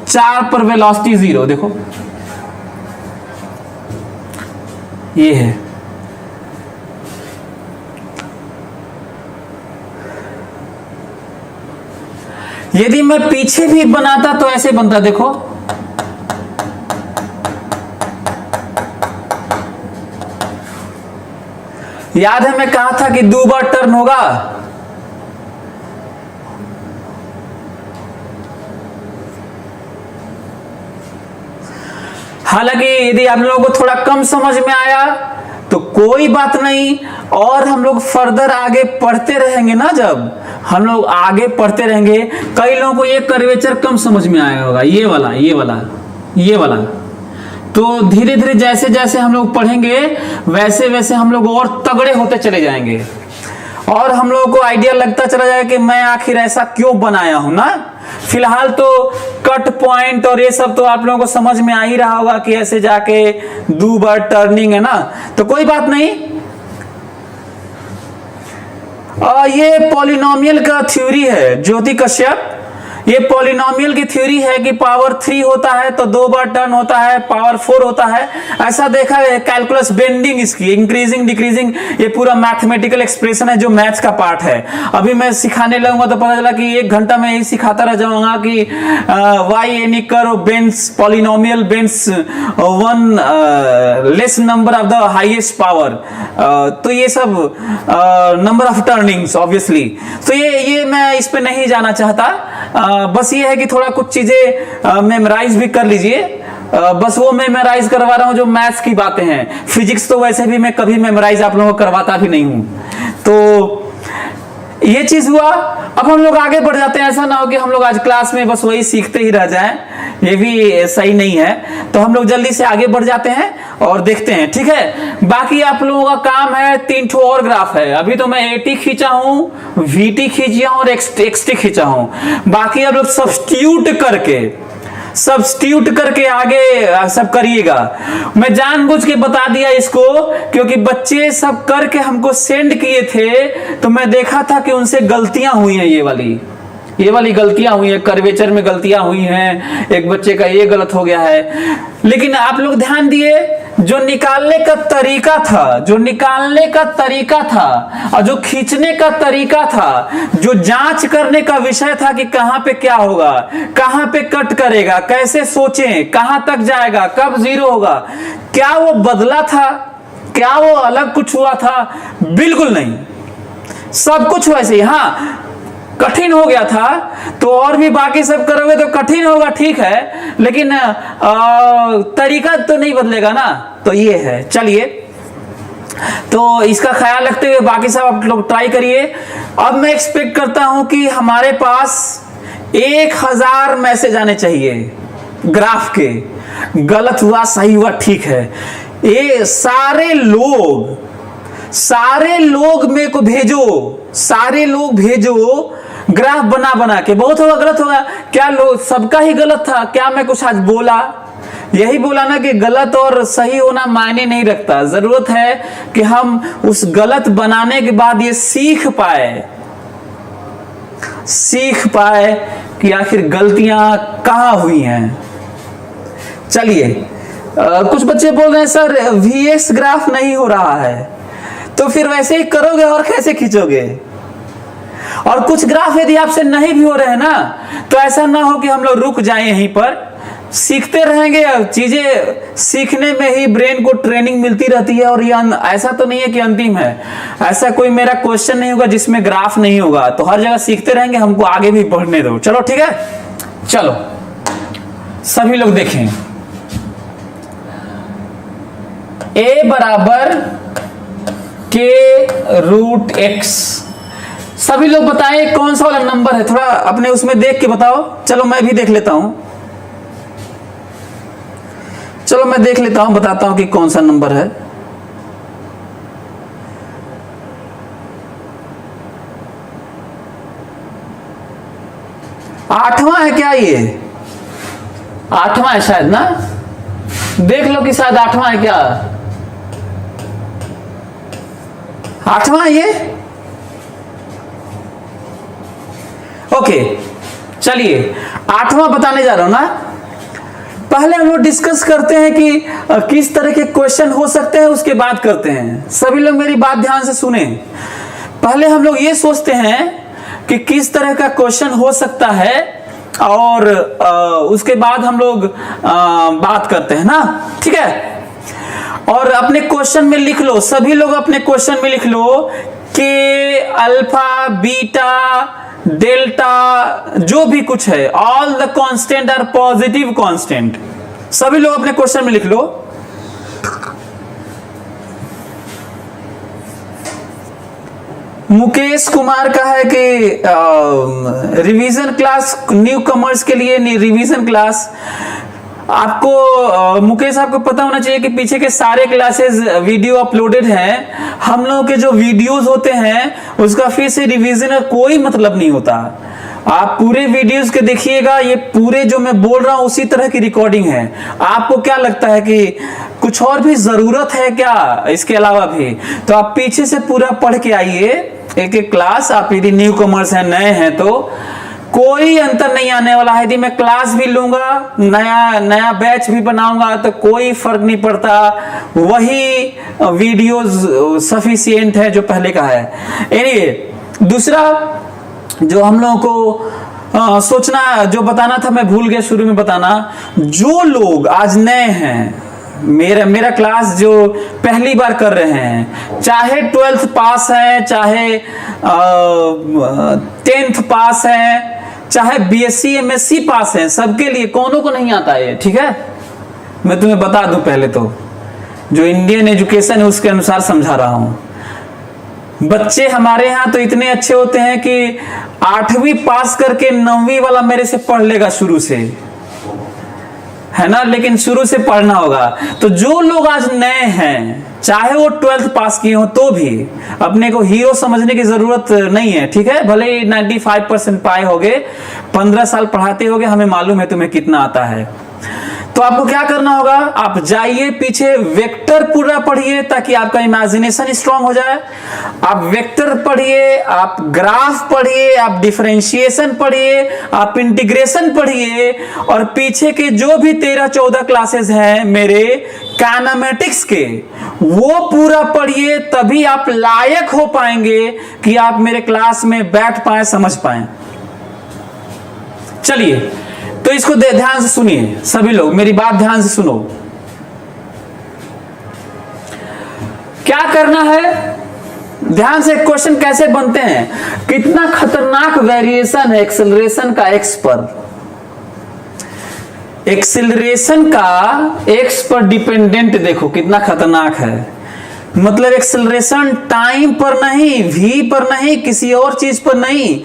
A: 4 पर वेलोसिटी 0, देखो ये है। यदि मैं पीछे भी बनाता तो ऐसे बनता, देखो याद है मैं कहा था कि 2 बार टर्न होगा, हालांकि यदि आप लोगों को थोड़ा कम समझ में आया तो कोई बात नहीं, और हम लोग फर्दर आगे पढ़ते रहेंगे ना, जब हम लोग आगे पढ़ते रहेंगे, कई लोगों को ये कर्वेचर कम समझ में आया होगा, ये वाला ये वाला ये वाला, तो धीरे धीरे जैसे जैसे हम लोग पढ़ेंगे वैसे वैसे हम लोग और तगड़े होते चले जाएंगे, और हम लोगों को आइडिया लगता चला जाएगा कि मैं आखिर ऐसा क्यों बनाया हूं ना। फिलहाल तो कट पॉइंट और ये सब तो आप लोगों को समझ में आ ही रहा होगा कि ऐसे जाके 2 बार टर्निंग है ना, तो कोई बात नहीं। ये पॉलिनोमियल का थ्योरी है, ज्योति कश्यप, ये पॉलिनोमियल की थ्योरी है कि पावर 3 होता है तो 2 बार टर्न होता है, पावर 4 होता है, ऐसा देखा है। कैलकुलस बेंडिंग इसकी, इंक्रीजिंग डिक्रीजिंग, ये पूरा मैथमेटिकल एक्सप्रेशन है जो मैथ्स का पार्ट है। अभी मैं सिखाने लगूंगा तो पता चला कि 1 घंटा में यही सिखाता रह जाऊंगा कि why any curve bends, polynomial bends 1 less number of the highest power, तो ये सब नंबर ऑफ टर्निंग्स ऑब्वियसली, तो ये मैं इस पे नहीं जाना चाहता। बस ये है कि थोड़ा कुछ चीजें मेमोराइज भी कर लीजिए बस वो मेमोराइज करवा रहा हूं जो मैथ्स की बातें हैं। फिजिक्स तो वैसे भी मैं कभी मेमोराइज आप लोगों को करवाता भी नहीं हूं। तो ये चीज हुआ। अब हम लोग आगे बढ़ जाते हैं। ऐसा ना हो कि हम लोग आज क्लास में बस वही सीखते ही रह जाएं, ये भी सही नहीं है। तो हम लोग जल्दी से आगे बढ़ जाते हैं और देखते हैं, ठीक है। बाकी आप लोगों का काम है 3 ठो और ग्राफ है। अभी तो मैं AT खींचा हूं, VT खींचा हूं और XT खींचा हूं। बाकी आप लोग सब्स्टिट्यूट करके आगे सब करिएगा। मैं जानबूझ के बता दिया इसको क्योंकि बच्चे सब करके हमको सेंड किए थे, तो मैं देखा था कि उनसे गलतियां हुई हैं। ये वाली गलतियां हुई है, कर्वेचर में गलतियां हुई हैं, एक बच्चे का ये गलत हो गया है। लेकिन आप लोग ध्यान दिए, जो निकालने का तरीका था और जो खींचने का तरीका था, जो जांच करने का विषय था कि कहां पे क्या होगा, कहां पे कट करेगा, कैसे सोचें, कहां तक जाएगा, कब 0 होगा, क्या वो बदला था, क्या वो अलग कुछ हुआ था? बिल्कुल नहीं, सब कुछ वैसे ही। हाँ, कठिन हो गया था तो और भी बाकी सब करोगे तो कठिन होगा, ठीक है, लेकिन तरीका तो नहीं बदलेगा ना। तो ये है, चलिए, तो इसका ख्याल रखते हुए बाकी सब आप लोग ट्राई करिए। अब मैं एक्सपेक्ट करता हूं कि हमारे पास 1000 मैसेज आने चाहिए ग्राफ के। गलत हुआ, सही हुआ, ठीक है। ये सारे लोग मेरे को भेजो ग्राफ बना के। बहुत होगा, गलत होगा क्या? लोग सबका ही गलत था क्या? मैं कुछ आज बोला, यही बोला ना कि गलत और सही होना मायने नहीं रखता। जरूरत है कि हम उस गलत बनाने के बाद ये सीख पाए कि आखिर गलतियां कहां हुई हैं। चलिए, कुछ बच्चे बोल रहे हैं सर VX ग्राफ नहीं हो रहा है, तो फिर वैसे ही करोगे और कैसे खींचोगे? और कुछ ग्राफ यदि आपसे नहीं भी हो रहे हैं ना, तो ऐसा ना हो कि हम लोग रुक जाएं यहीं पर, सीखते रहेंगे। चीजें सीखने में ही ब्रेन को ट्रेनिंग मिलती रहती है। और ये ऐसा तो नहीं है कि अंतिम है, ऐसा कोई मेरा क्वेश्चन नहीं होगा जिसमें ग्राफ नहीं होगा। तो हर जगह सीखते रहेंगे, हमको आगे भी बढ़ने दो। चलो ठीक है, चलो सभी लोग देखें। A बराबर K√X। सभी लोग बताएं कौन सा वाला नंबर है, थोड़ा अपने उसमें देख के बताओ। चलो मैं भी देख लेता हूं, बताता हूं कि कौन सा नंबर है। आठवां है क्या? ये 8वां है शायद ना, देख लो कि शायद 8वां है क्या। 8वां है ये। ओके, चलिए 8वां बताने जा रहा हूं ना। पहले हम लोग डिस्कस करते हैं कि किस तरह के क्वेश्चन हो सकते हैं, उसके बाद करते हैं। सभी लोग मेरी बात ध्यान से सुने। पहले हम लोग ये सोचते हैं कि किस तरह का क्वेश्चन हो सकता है और उसके बाद हम लोग बात करते हैं ना, ठीक है। और अपने क्वेश्चन में लिख लो, सभी लोग अपने क्वेश्चन में लिख लो कि अल्फा, बीटा, डेल्टा, जो भी कुछ है, all the constant are positive constant. सभी लोग अपने क्वेश्चन में लिख लो। मुकेश कुमार का है कि रिवीजन क्लास न्यू कमर्स के लिए रिवीजन क्लास। आपको मुकेश, आपको पता होना चाहिए कि पीछे के सारे क्लासेस वीडियो अपलोडेड हैं। हम लोगों के जो वीडियोस होते हैं उसका फिर से रिवीजन का कोई मतलब नहीं होता। आप पूरे वीडियोस के देखिएगा, ये पूरे जो मैं बोल रहा हूं उसी तरह की रिकॉर्डिंग है। आपको क्या लगता है कि कुछ और भी जरूरत है क्या इसके अलावा भी? तो आप पीछे से पूरा पढ़ के आइए एक एक क्लास। आप यदि न्यू कमर्स हैं, नए हैं, तो कोई अंतर नहीं आने वाला है। यदि मैं क्लास भी लूंगा, नया बैच भी बनाऊंगा, तो कोई फर्क नहीं पड़ता। वही वीडियोस सफिशिएंट है जो पहले का है। एनीवे, दूसरा जो हम लोगों को सोचना, जो बताना था मैं भूल गया शुरू में बताना। जो लोग आज नए हैं, मेरा क्लास जो पहली बार कर रहे हैं, चाहे 12th पास है, चाहे 10th पास है, चाहे BSc MSc पास है, सबके लिए, कौनों को नहीं आता है, ठीक है। मैं तुम्हें बता दूं, पहले तो जो इंडियन एजुकेशन है उसके अनुसार समझा रहा हूं। बच्चे हमारे यहाँ तो इतने अच्छे होते हैं कि 8वीं पास करके 9वीं वाला मेरे से पढ़ लेगा शुरू से, है ना, लेकिन शुरू से पढ़ना होगा। तो जो लोग आज नए हैं, चाहे वो 12th पास किए हो तो भी अपने को हीरो समझने की जरूरत नहीं है, ठीक है। भले ही 95% पाए होगे, 15 साल पढ़ाते होगे, हमें मालूम है तुम्हें कितना आता है। तो आपको क्या करना होगा, आप जाइए पीछे, वेक्टर पूरा पढ़िए ताकि आपका इमेजिनेशन स्ट्रांग हो जाए। आप वेक्टर पढ़िए, आप ग्राफ पढ़िए, आप डिफरेंशिएशन पढ़िए, आप इंटीग्रेशन पढ़िए, और पीछे के जो भी 13-14 क्लासेस हैं मेरे काइनेमेटिक्स के, वो पूरा पढ़िए। तभी आप लायक हो पाएंगे कि आप मेरे क्लास में बैठ पाए, समझ पाए। चलिए, तो इसको ध्यान से सुनिए, सभी लोग मेरी बात ध्यान से सुनो। क्या करना है, ध्यान से। क्वेश्चन कैसे बनते हैं, कितना खतरनाक वेरिएशन है एक्सेलरेशन का एक्स पर। एक्सेलरेशन का एक्स पर डिपेंडेंट देखो कितना खतरनाक है। मतलब एक्सेलरेशन टाइम पर नहीं, वी पर नहीं, किसी और चीज पर नहीं,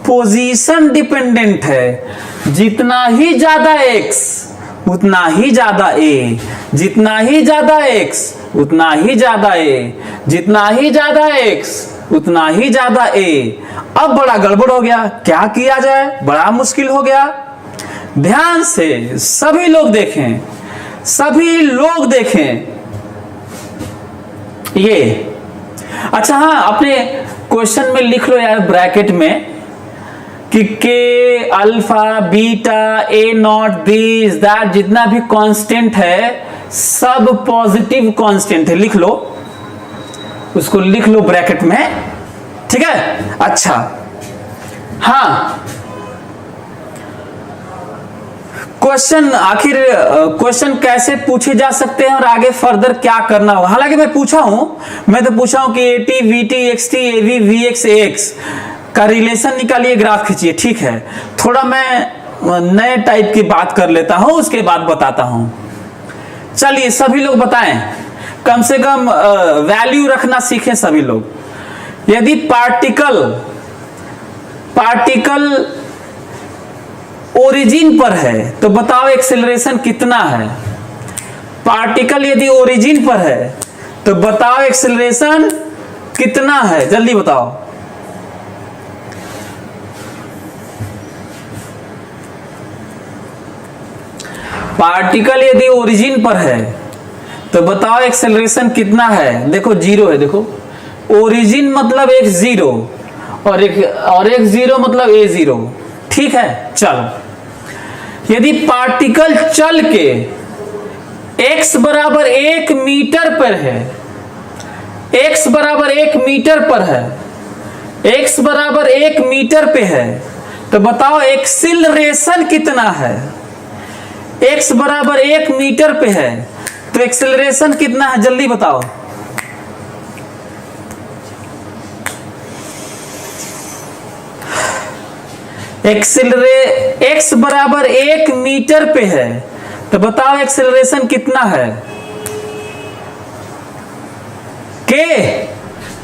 A: पोजीशन डिपेंडेंट है। जितना ही ज्यादा एक्स उतना ही ज्यादा ए, जितना ही ज्यादा एक्स उतना ही ज्यादा ए, जितना ही ज्यादा एक्स उतना ही ज्यादा ए। अब बड़ा गड़बड़ हो गया, क्या किया जाए, बड़ा मुश्किल हो गया। ध्यान से सभी लोग देखें, सभी लोग देखें ये। अच्छा हाँ, अपने क्वेश्चन में लिख लो यार ब्रैकेट में कि के, alpha, beta, A not, this that, जितना भी कांस्टेंट है सब पॉजिटिव कांस्टेंट है, लिख लो, उसको लिख लो ब्रैकेट में, ठीक है। अच्छा हाँ, क्वेश्चन आखिर क्वेश्चन कैसे पूछे जा सकते हैं और आगे फर्दर क्या करना होगा। हालांकि मैं पूछा हूं, मैं तो पूछा हूं कि एटी, वीटी, एक्सटी, एवी, वीएक्स, एक्स का रिलेशन निकालिए, ग्राफ खींचिए, ठीक है। थोड़ा मैं नए टाइप की बात कर लेता हूं, उसके बाद बताता हूं। चलिए सभी लोग बताएं, कम से कम वैल्यू रखना सीखें सभी लोग। यदि पार्टिकल ओरिजिन पर है तो बताओ एक्सेलरेशन कितना है। पार्टिकल यदि ओरिजिन पर है तो बताओ एक्सेलरेशन कितना है, जल्दी बताओ। पार्टिकल यदि ओरिजिन पर है तो बताओ एक्सेलरेशन कितना है। देखो जीरो है, देखो ओरिजिन मतलब एक जीरो और एक जीरो मतलब ए जीरो, ठीक है। चलो, यदि पार्टिकल चल के x बराबर 1 मीटर पर है, x बराबर 1 मीटर पर है, x बराबर 1 मीटर पे है, तो बताओ एक्सीलरेशन कितना है। x बराबर 1 मीटर पे है तो एक्सेलरेशन कितना है, जल्दी बताओ। x बराबर 1 मीटर पे है तो बताओ एक्सेलरेशन कितना है।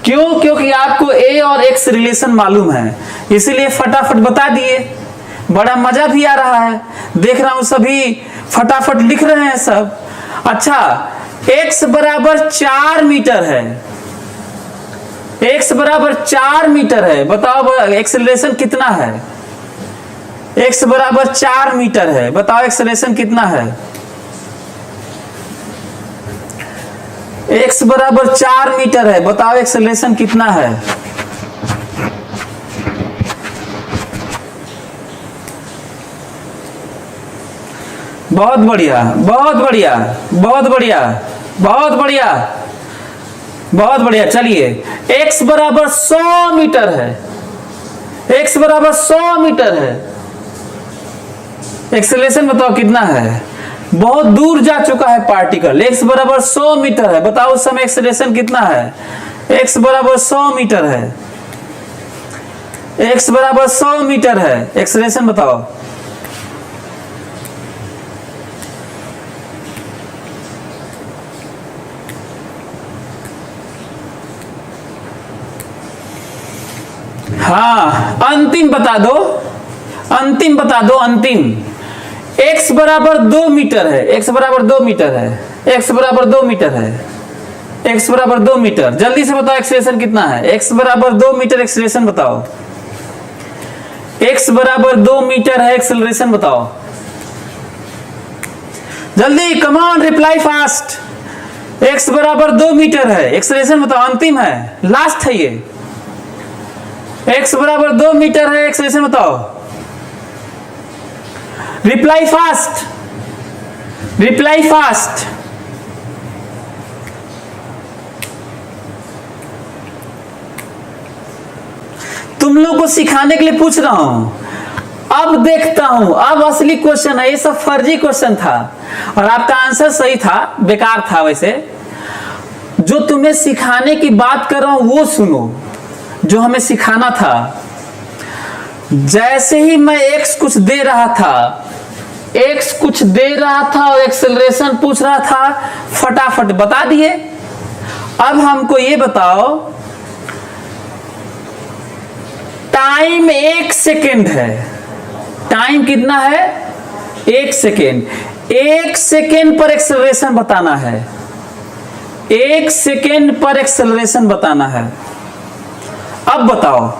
A: क्यों? क्योंकि आपको a और x रिलेशन मालूम है, इसीलिए फटाफट बता दिए। बड़ा मजा भी आ रहा है, देख रहा हूं सभी फटाफट लिख रहे हैं सब। अच्छा, x बराबर 4 मीटर है, x बराबर 4 मीटर है, बताओ एक्सेलरेशन कितना है। x बराबर 4 मीटर है, बताओ एक्सेलरेशन कितना है। x बराबर 4 मीटर है, बताओ एक्सेलरेशन कितना है। बहुत बढ़िया, बहुत बढ़िया, बहुत बढ़िया, बहुत बढ़िया, बहुत बढ़िया। चलिए, x बराबर 100 मीटर है, x बराबर 100 मीटर है, एक्सेलरेशन बताओ कितना है। बहुत दूर जा चुका है पार्टिकल, x बराबर 100 मीटर है, बताओ उस समय एक्सेलरेशन कितना है। x बराबर 100 मीटर है, x बराबर 100 मीटर है, एक्सेलरेशन बताओ। हाँ अंतिम बता दो, अंतिम बता दो, अंतिम। x बराबर 2 मीटर है, x बराबर 2 मीटर है, x बराबर 2 मीटर है, x बराबर 2 मीटर। जल्दी से बताओ एक्सेलरेशन कितना है। x बराबर 2 मीटर एक्सेलरेशन बताओ। x बराबर 2 मीटर है, एक्सेलरेशन बताओ जल्दी, come on reply fast. x बराबर 2 मीटर है, एक्सेलरेशन बताओ, अंतिम है, लास्ट है ये। x बराबर 2 मीटर है, एक्सेलरेशन बताओ। Reply fast, reply fast. तुम लोग को सिखाने के लिए पूछ रहा हूं। अब देखता हूं, अब असली क्वेश्चन है, ये सब फर्जी क्वेश्चन था और आपका आंसर सही था, बेकार था। वैसे जो तुम्हें सिखाने की बात कर रहा हूं वो सुनो, जो हमें सिखाना था। जैसे ही मैं x कुछ दे रहा था, x कुछ दे रहा था और एक्सेलरेशन पूछ रहा था, फटाफट बता दिए। अब हमको ये बताओ, टाइम 1 सेकेंड है, टाइम कितना है 1 सेकेंड। 1 सेकेंड पर एक्सेलरेशन बताना है, 1 सेकेंड पर एक्सेलरेशन बताना है। अब बताओ,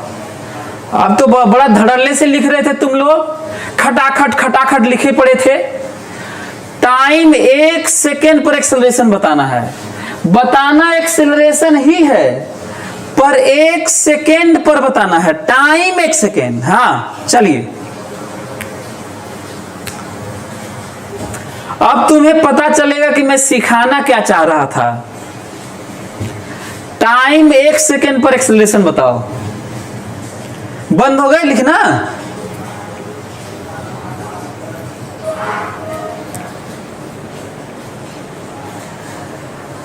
A: अब तो बड़ा धड़ल्ले से लिख रहे थे तुम लोग, खटाखट खटाखट लिखे पड़े थे। टाइम 1 सेकेंड पर एक्सेलरेशन बताना है, बताना एक्सेलरेशन ही है पर 1 सेकेंड पर बताना है, टाइम 1 सेकेंड। हाँ चलिए, अब तुम्हें पता चलेगा कि मैं सिखाना क्या चाह रहा था। टाइम 1 सेकेंड पर एक्सेलरेशन बताओ। बंद हो गए लिखना,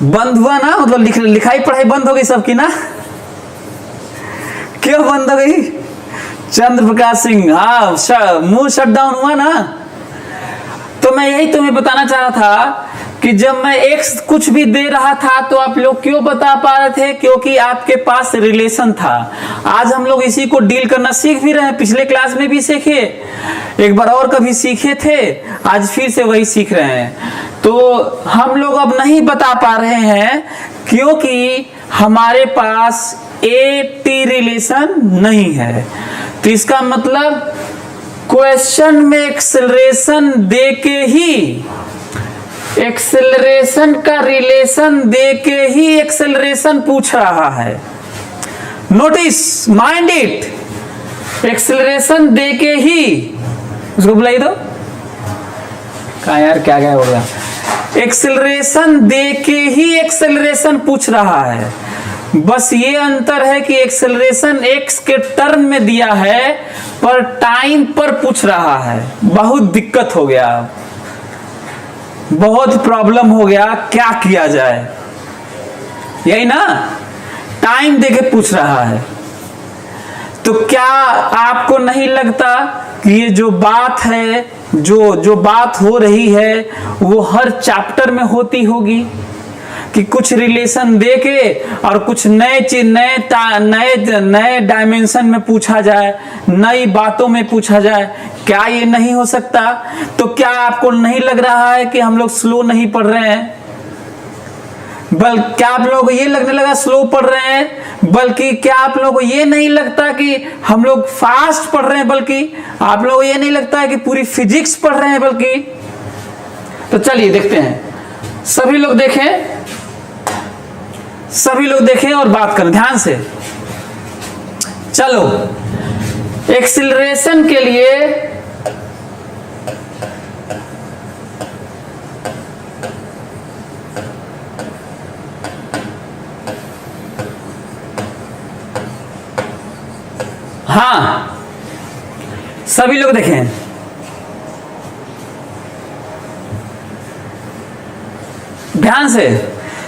A: बंद हुआ ना, मतलब लिखाई पढ़ाई बंद हो गई सबकी ना। क्यों बंद हो गई? चंद्र प्रकाश सिंह, हाँ मुंह शट डाउन हुआ ना। तो मैं यही तुम्हें बताना चाह रहा था कि जब मैं x कुछ भी दे रहा था तो आप लोग क्यों बता पा रहे थे, क्योंकि आपके पास रिलेशन था। आज हम लोग इसी को डील करना सीख भी रहे हैं, पिछले क्लास में भी सीखे, एक बार और कभी सीखे थे, आज फिर से वही सीख रहे हैं। तो हम लोग अब नहीं बता पा रहे हैं क्योंकि हमारे पास AT रिलेशन नहीं है। तो इसका मतलब क्वेश्चन में एक्सेलरेशन दे के ही, एक्सेलरेशन का रिलेशन दे के ही एक्सेलरेशन पूछ रहा है। नोटिस, माइंड इट, एक्सेलरेशन दे के ही, उसको बुलाई दो, कहा यार क्या क्या हो गया। एक्सेलरेशन दे के ही एक्सेलरेशन पूछ रहा है, बस ये अंतर है कि एक्सेलरेशन x के टर्म में दिया है पर टाइम पर पूछ रहा है। बहुत दिक्कत हो गया, बहुत प्रॉब्लम हो गया, क्या किया जाए, यही ना, टाइम देके पूछ रहा है। तो क्या आपको नहीं लगता कि ये जो बात है, जो बात हो रही है वो हर चैप्टर में होती होगी कि कुछ रिलेशन देके और कुछ नए चीज, नए डायमेंशन में पूछा जाए, नई बातों में पूछा जाए। क्या ये नहीं हो सकता? तो क्या आपको नहीं लग रहा है कि हम लोग स्लो नहीं पढ़ रहे हैं? क्या आप लोगों को ये लगने लगा स्लो पढ़ रहे हैं? बल्कि क्या आप लोगों को ये नहीं लगता कि हम लोग फास्ट पढ़ रहे हैं? बल्कि आप लोगों को ये नहीं लगता है कि पूरी फिजिक्स पढ़ रहे हैं? बल्कि तो चलिए देखते हैं, सभी लोग देखें, सभी लोग देखें और बात करें ध्यान से। चलो, एक्सीलरेशन के लिए हाँ, सभी लोग देखें, ध्यान से,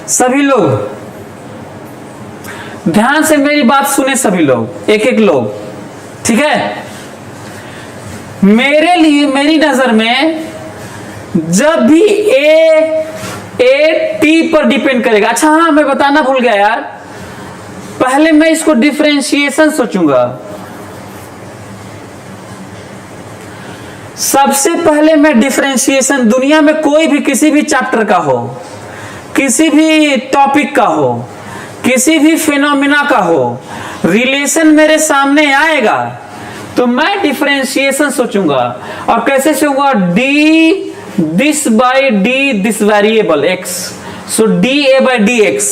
A: सभी लोग ध्यान से मेरी बात सुने, सभी लोग, एक एक लोग, ठीक है। मेरे लिए, मेरी नजर में जब भी ए टी पर डिपेंड करेगा। अच्छा हाँ, मैं बताना भूल गया यार, पहले मैं इसको डिफरेंशिएशन सोचूंगा। सबसे पहले मैं डिफरेंशिएशन, दुनिया में कोई भी किसी भी चैप्टर का हो, किसी भी टॉपिक का हो, किसी भी फिनोमिना का हो, रिलेशन मेरे सामने आएगा तो मैं डिफरेंशिएशन सोचूंगा। और कैसे सोचूंगा? D this by D this variable x, so D A by D x.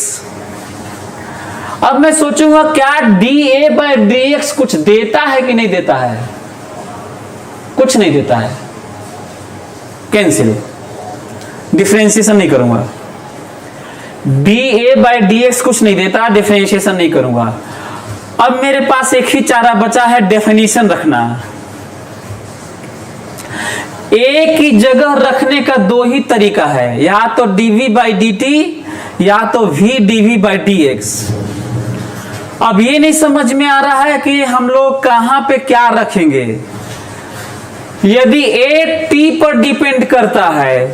A: अब मैं सोचूंगा क्या D A by D x कुछ देता है कि नहीं देता है? कुछ नहीं देता है, कैंसिल, डिफरेंशिएशन नहीं करूंगा। D A by D x कुछ नहीं देता, डिफरेंशिएशन नहीं करूंगा। अब मेरे पास एक ही चारा बचा है, डेफिनेशन रखना। ए की जगह रखने का दो ही तरीका है, या तो dv बाई dt या तो v dv बाई dx। अब ये नहीं समझ में आ रहा है कि हम लोग कहां पे क्या रखेंगे। यदि a t पर डिपेंड करता है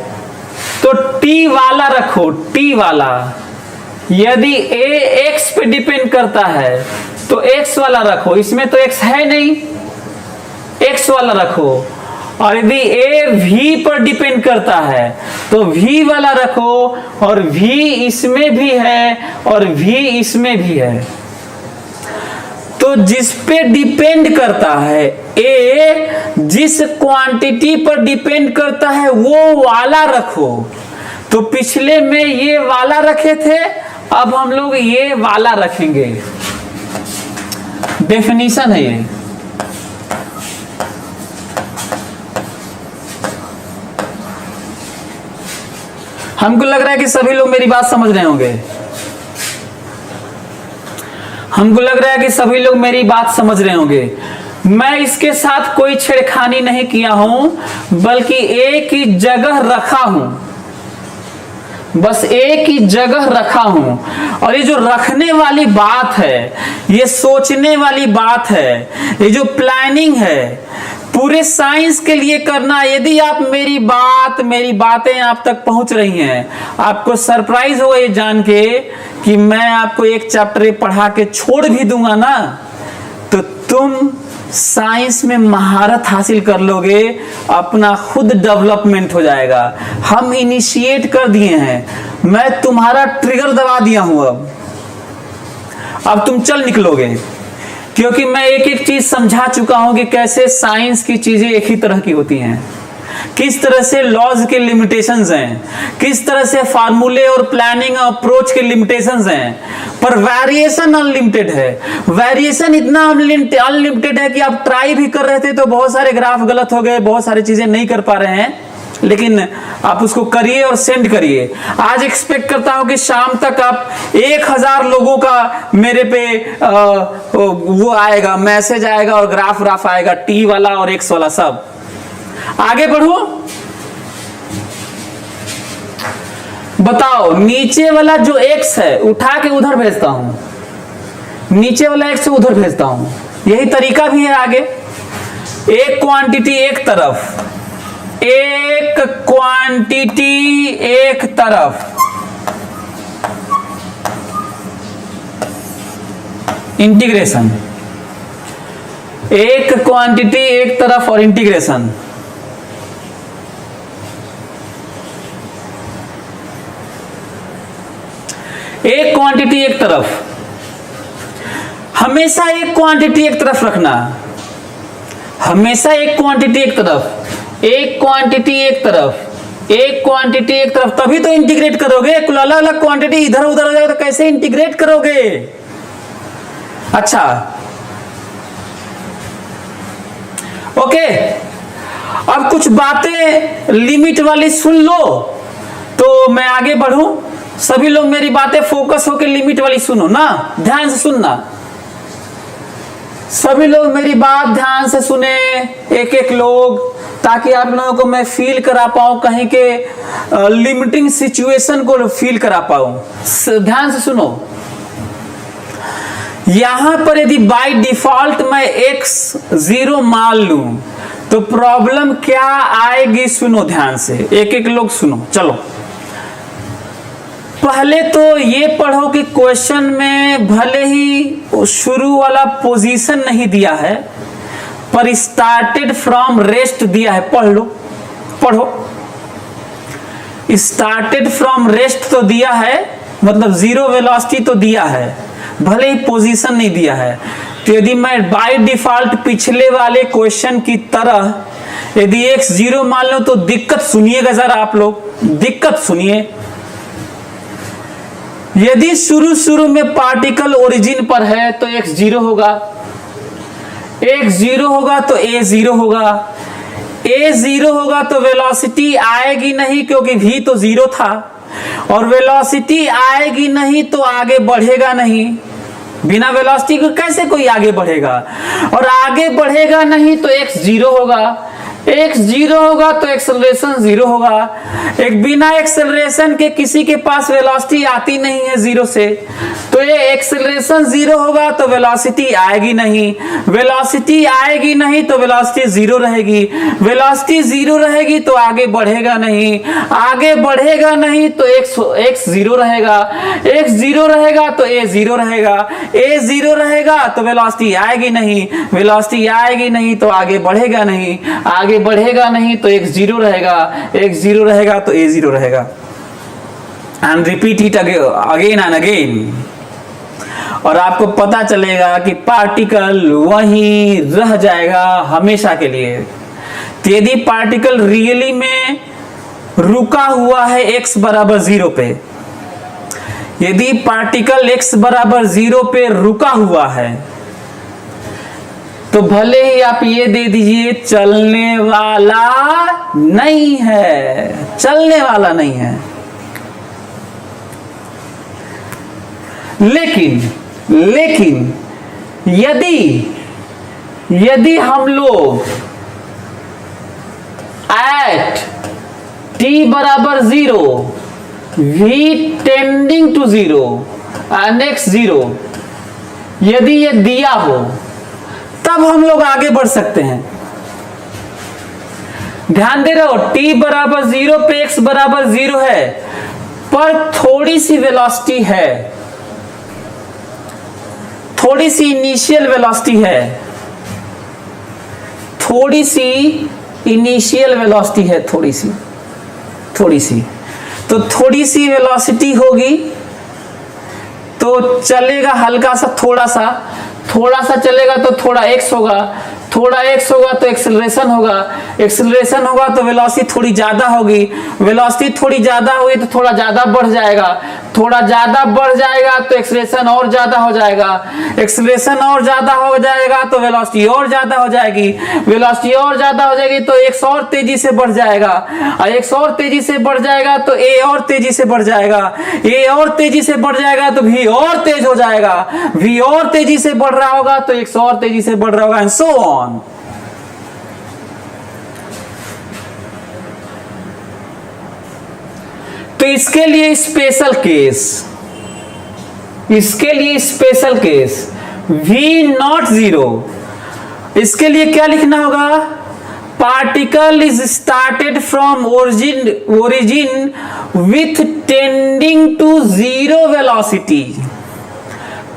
A: तो t वाला रखो, t वाला। यदि a x पे डिपेंड करता है तो x वाला रखो, इसमें तो x है नहीं, x वाला रखो। और यदि a v पर डिपेंड करता है तो v वाला रखो, और v इसमें भी है और v इसमें भी है। तो जिस पे डिपेंड करता है a, जिस क्वांटिटी पर डिपेंड करता है वो वाला रखो। तो पिछले में ये वाला रखे थे, अब हम लोग ये वाला रखेंगे। डेफिनेशन है ये। हमको लग रहा है कि सभी लोग मेरी बात समझ रहे होंगे। हमको लग रहा है कि सभी लोग मेरी बात समझ रहे होंगे। मैं इसके साथ कोई छेड़खानी नहीं किया हूं, बल्कि एक ही जगह रखा हूं, बस एक ही जगह रखा हूं। और ये जो रखने वाली बात है, ये सोचने वाली बात है, ये जो प्लानिंग है, पूरे साइंस के लिए करना। यदि आप मेरी बातें आप तक पहुंच रही हैं, आपको सरप्राइज होगा ये जान के कि मैं आपको एक चैप्टर पढ़ा के छोड़ भी दूंगा ना, तो तुम साइंस में महारत हासिल कर लोगे, अपना खुद डेवलपमेंट हो जाएगा। हम इनिशिएट कर दिए हैं, मैं तुम्हारा ट्रिगर दबा दिया हूं। अब तुम चल निकलोगे, क्योंकि मैं एक एक चीज समझा चुका हूं कि कैसे साइंस की चीजें एक ही तरह की होती हैं, किस तरह से लॉज के लिमिटेशंस हैं, किस तरह से फार्मूले और प्लानिंग अप्रोच के लिमिटेशंस हैं। पर वेरिएशन अनलिमिटेड है। वेरिएशन इतना अनलिमिटेड है कि आप ट्राई भी कर रहे थे तो बहुत सारे ग्राफ गलत हो गए, बहुत सारी चीजें नहीं कर पा रहे हैं, लेकिन आप उसको करिए और सेंड करिए। आज एक्सपेक्ट करता हूं कि शाम तक आप 1000 लोगों का मेरे पे वो आएगा, मैसेज आएगा और ग्राफ आएगा, टी वाला और एक्स वाला सब। आगे बढ़ो, बताओ नीचे वाला जो एक्स है उठा के उधर भेजता हूं, नीचे वाला एक्स उधर भेजता हूं। यही तरीका भी है आगे। एक क्वांटिटी एक तरफ, एक क्वांटिटी एक तरफ, इंटीग्रेशन। एक क्वांटिटी एक तरफ और इंटीग्रेशन। एक क्वांटिटी एक तरफ, हमेशा एक क्वांटिटी एक तरफ रखना, हमेशा एक क्वांटिटी एक तरफ, एक क्वांटिटी एक तरफ, एक क्वांटिटी एक तरफ। तभी तो इंटीग्रेट करोगे। अलग अलग क्वांटिटी इधर उधर हो जाएगा तो कैसे इंटीग्रेट करोगे? अच्छा, ओके। अब कुछ बातें लिमिट वाली सुन लो तो मैं आगे बढ़ूं। सभी लोग मेरी बातें फोकस होकर लिमिट वाली सुनो ना, ध्यान से सुनना। सभी लोग मेरी बात ध्यान से सुने, एक एक लोग, ताकि आप लोगों को मैं फील करा पाऊं, कहीं के लिमिटिंग सिचुएशन को फील करा पाऊं। ध्यान से सुनो। यहां पर यदि बाय डिफॉल्ट मैं x 0 मान लूं तो प्रॉब्लम क्या आएगी? सुनो ध्यान से, एक एक लोग सुनो। चलो पहले तो ये पढ़ो कि क्वेश्चन में भले ही शुरू वाला पोजीशन नहीं दिया है, पर स्टार्टेड फ्रॉम रेस्ट दिया है, पढ़ लो, पढ़ो। स्टार्टेड फ्रॉम रेस्ट तो दिया है, मतलब जीरो वेलोसिटी तो दिया है, भले ही पोजीशन नहीं दिया है। तो यदि मैं बाय डिफॉल्ट पिछले वाले क्वेश्चन की तरह यदि x 0 मान लो, तो दिक्कत सुनिएगा जरा आप लोग, दिक्कत सुनिए। यदि शुरू में पार्टिकल ओरिजिन पर है तो x 0 होगा, x 0 होगा तो a 0 होगा, a 0 होगा तो वेलोसिटी आएगी नहीं क्योंकि v तो 0 था, और वेलोसिटी आएगी नहीं तो आगे बढ़ेगा नहीं। बिना वेलोसिटी के कैसे कोई आगे बढ़ेगा, और आगे बढ़ेगा नहीं तो x 0 होगा, x 0 होगा तो एक्सेलरेशन 0 होगा। एक बिना एक्सेलरेशन के किसी के पास वेलोसिटी आती नहीं है 0 से, तो ये एक्सेलरेशन 0 होगा तो वेलोसिटी आएगी नहीं, वेलोसिटी आएगी नहीं तो वेलोसिटी 0 रहेगी, वेलोसिटी 0 रहेगी तो आगे बढ़ेगा नहीं, आगे बढ़ेगा नहीं तो x 0 रहेगा, x 0 रहेगा तो a 0 रहेगा, a 0 रहेगा तो वेलोसिटी आएगी नहीं, वेलोसिटी आएगी नहीं तो आगे बढ़ेगा नहीं, आगे बढ़ेगा नहीं तो x 0 रहेगा, x 0 रहेगा तो a 0 रहेगा। And repeat it again and again, और आपको पता चलेगा कि पार्टिकल वहीं रह जाएगा हमेशा के लिए। तो यदि पार्टिकल रियली में रुका हुआ है x बराबर 0 पे, यदि पार्टिकल x बराबर 0 पे रुका हुआ है, तो भले ही आप ये दे दीजिए चलने वाला नहीं है, चलने वाला नहीं है। लेकिन यदि हम लोग एट t बराबर 0 v tending to 0 and x 0 यदि ये दिया हो, तब हम लोग आगे बढ़ सकते हैं। ध्यान दे रहे हो, t बराबर 0 पे x बराबर 0 है, पर थोड़ी सी वेलोसिटी है, थोड़ी सी इनिशियल वेलोसिटी है, थोड़ी सी इनिशियल वेलोसिटी है, थोड़ी सी तो थोड़ी सी वेलोसिटी होगी तो चलेगा हल्का सा, थोड़ा सा चलेगा तो थोड़ा x होगा, थोड़ा x होगा तो एक्सेलरेशन होगा, एक्सेलरेशन होगा तो वेलोसिटी थोड़ी ज्यादा होगी, वेलोसिटी थोड़ी ज्यादा होगी तो थोड़ा ज्यादा बढ़ जाएगा, थोड़ा ज्यादा बढ़ जाएगा तो एक्सेलरेशन और ज्यादा हो जाएगा, एक्सेलरेशन और ज्यादा हो जाएगा तो वेलोसिटी और ज्यादा हो जाएगी, वेलोसिटी और ज्यादा हो जाएगी तो x और तेजी से बढ़ जाएगा, और x और तेजी से बढ़ जाएगा तो a और तेजी से बढ़ जाएगा, a और तेजी से बढ़ जाएगा तो v और तेज हो जाएगा, v और तेजी से बढ़ रहा होगा तो x और तेजी से बढ़ रहा होगा, एंड सो ऑन। तो इसके लिए स्पेशल केस v नॉट 0, इसके लिए क्या लिखना होगा, particle is started from origin with tending to 0 velocity.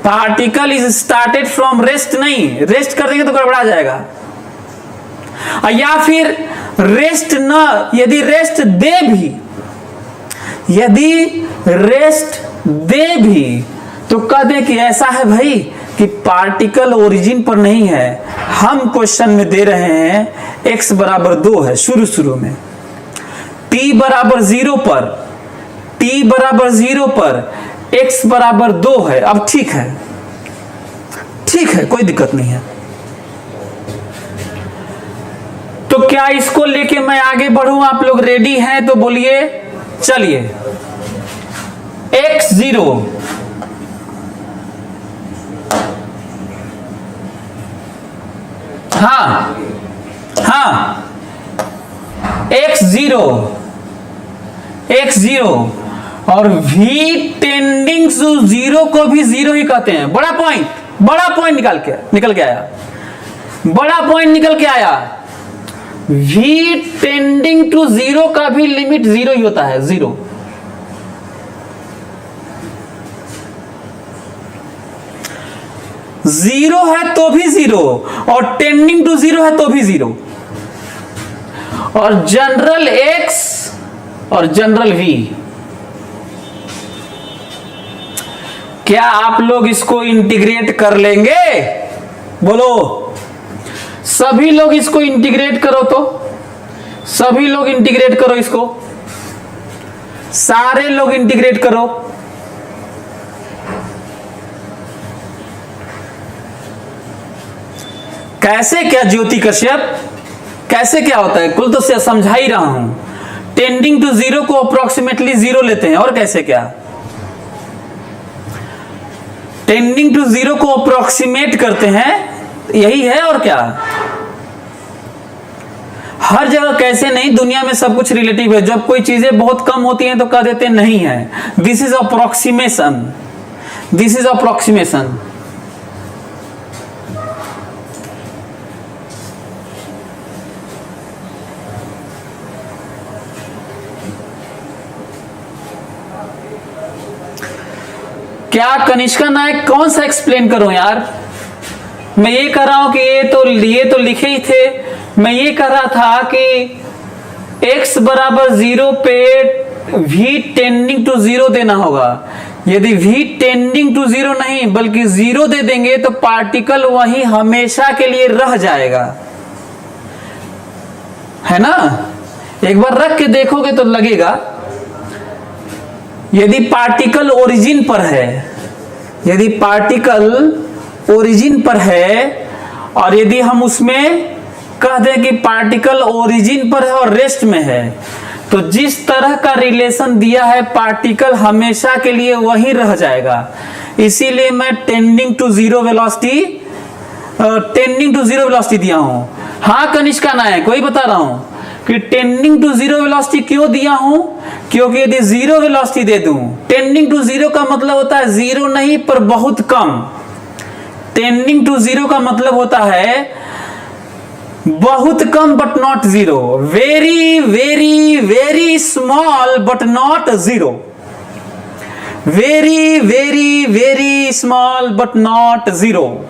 A: Particle is started from rest, नहीं रेस्ट कर देंगे तो गड़बड़ा जाएगा, या फिर रेस्ट न, यदि रेस्ट दे भी तो कह दे कि ऐसा है भाई कि पार्टिकल ओरिजिन पर नहीं है, हम क्वेश्चन में दे रहे हैं x बराबर 2 है शुरू में, t बराबर 0 पर x बराबर 2 है। अब ठीक है कोई दिक्कत नहीं है। तो क्या इसको लेके मैं आगे बढ़ूं, आप लोग रेडी हैं तो बोलिए। चलिए x 0 हाँ x 0 और v टेंडिंग टू 0 को भी 0 ही कहते हैं। बड़ा पॉइंट निकल के आया, v टेंडिंग टू 0 का भी लिमिट 0 ही होता है, 0। जीरो है तो भी जीरो, और टेंडिंग टू जीरो है तो भी जीरो, और जनरल x और जनरल v। क्या आप लोग इसको इंटीग्रेट कर लेंगे? बोलो, सभी लोग इसको इंटीग्रेट करो, तो सभी लोग इंटीग्रेट करो इसको, सारे लोग इंटीग्रेट करो। कैसे क्या ज्योति कश्यप, कैसे क्या होता है? कुल तो समझा ही रहा हूं। टेंडिंग टू जीरो को अप्रोक्सीमेटली जीरो लेते हैं, और कैसे क्या? टेंडिंग टू जीरो को अप्रोक्सीमेट करते हैं, यही है, और क्या? हर जगह कैसे नहीं, दुनिया में सब कुछ रिलेटिव है। जब कोई चीजें बहुत कम होती हैं तो कह देते हैं नहीं है। This is approximation, this is approximation. क्या कनिष्का नायक, कौन सा एक्सप्लेन करूं यार? मैं ये कह रहा हूं कि ये तो लिखे ही थे। मैं ये कह रहा था कि x बराबर जीरो पे v टेंडिंग टू जीरो देना होगा। यदि v टेंडिंग टू जीरो नहीं बल्कि जीरो दे देंगे तो पार्टिकल वहीं हमेशा के लिए रह जाएगा, है ना? एक बार रख के देखोगे तो लगेगा। यदि पार्टिकल ओरिजिन पर है, यदि पार्टिकल ओरिजिन पर है, और यदि हम उसमें कह दें कि पार्टिकल ओरिजिन पर है और रेस्ट में है, तो जिस तरह का रिलेशन दिया है पार्टिकल हमेशा के लिए वहीं रह जाएगा। इसीलिए मैं टेंडिंग टू जीरो वेलोसिटी दिया हूं। हाँ कनिष्का नायक, वही बता रहा हूं कि टेंडिंग टू जीरो वेलोसिटी क्यों दिया हूं, क्योंकि यदि जीरो वेलोसिटी दे दूं, टेंडिंग टू जीरो का मतलब होता है जीरो नहीं पर बहुत कम। टेंडिंग टू जीरो का मतलब होता है बहुत कम but not zero, very very very small but not zero, very very very small but not zero.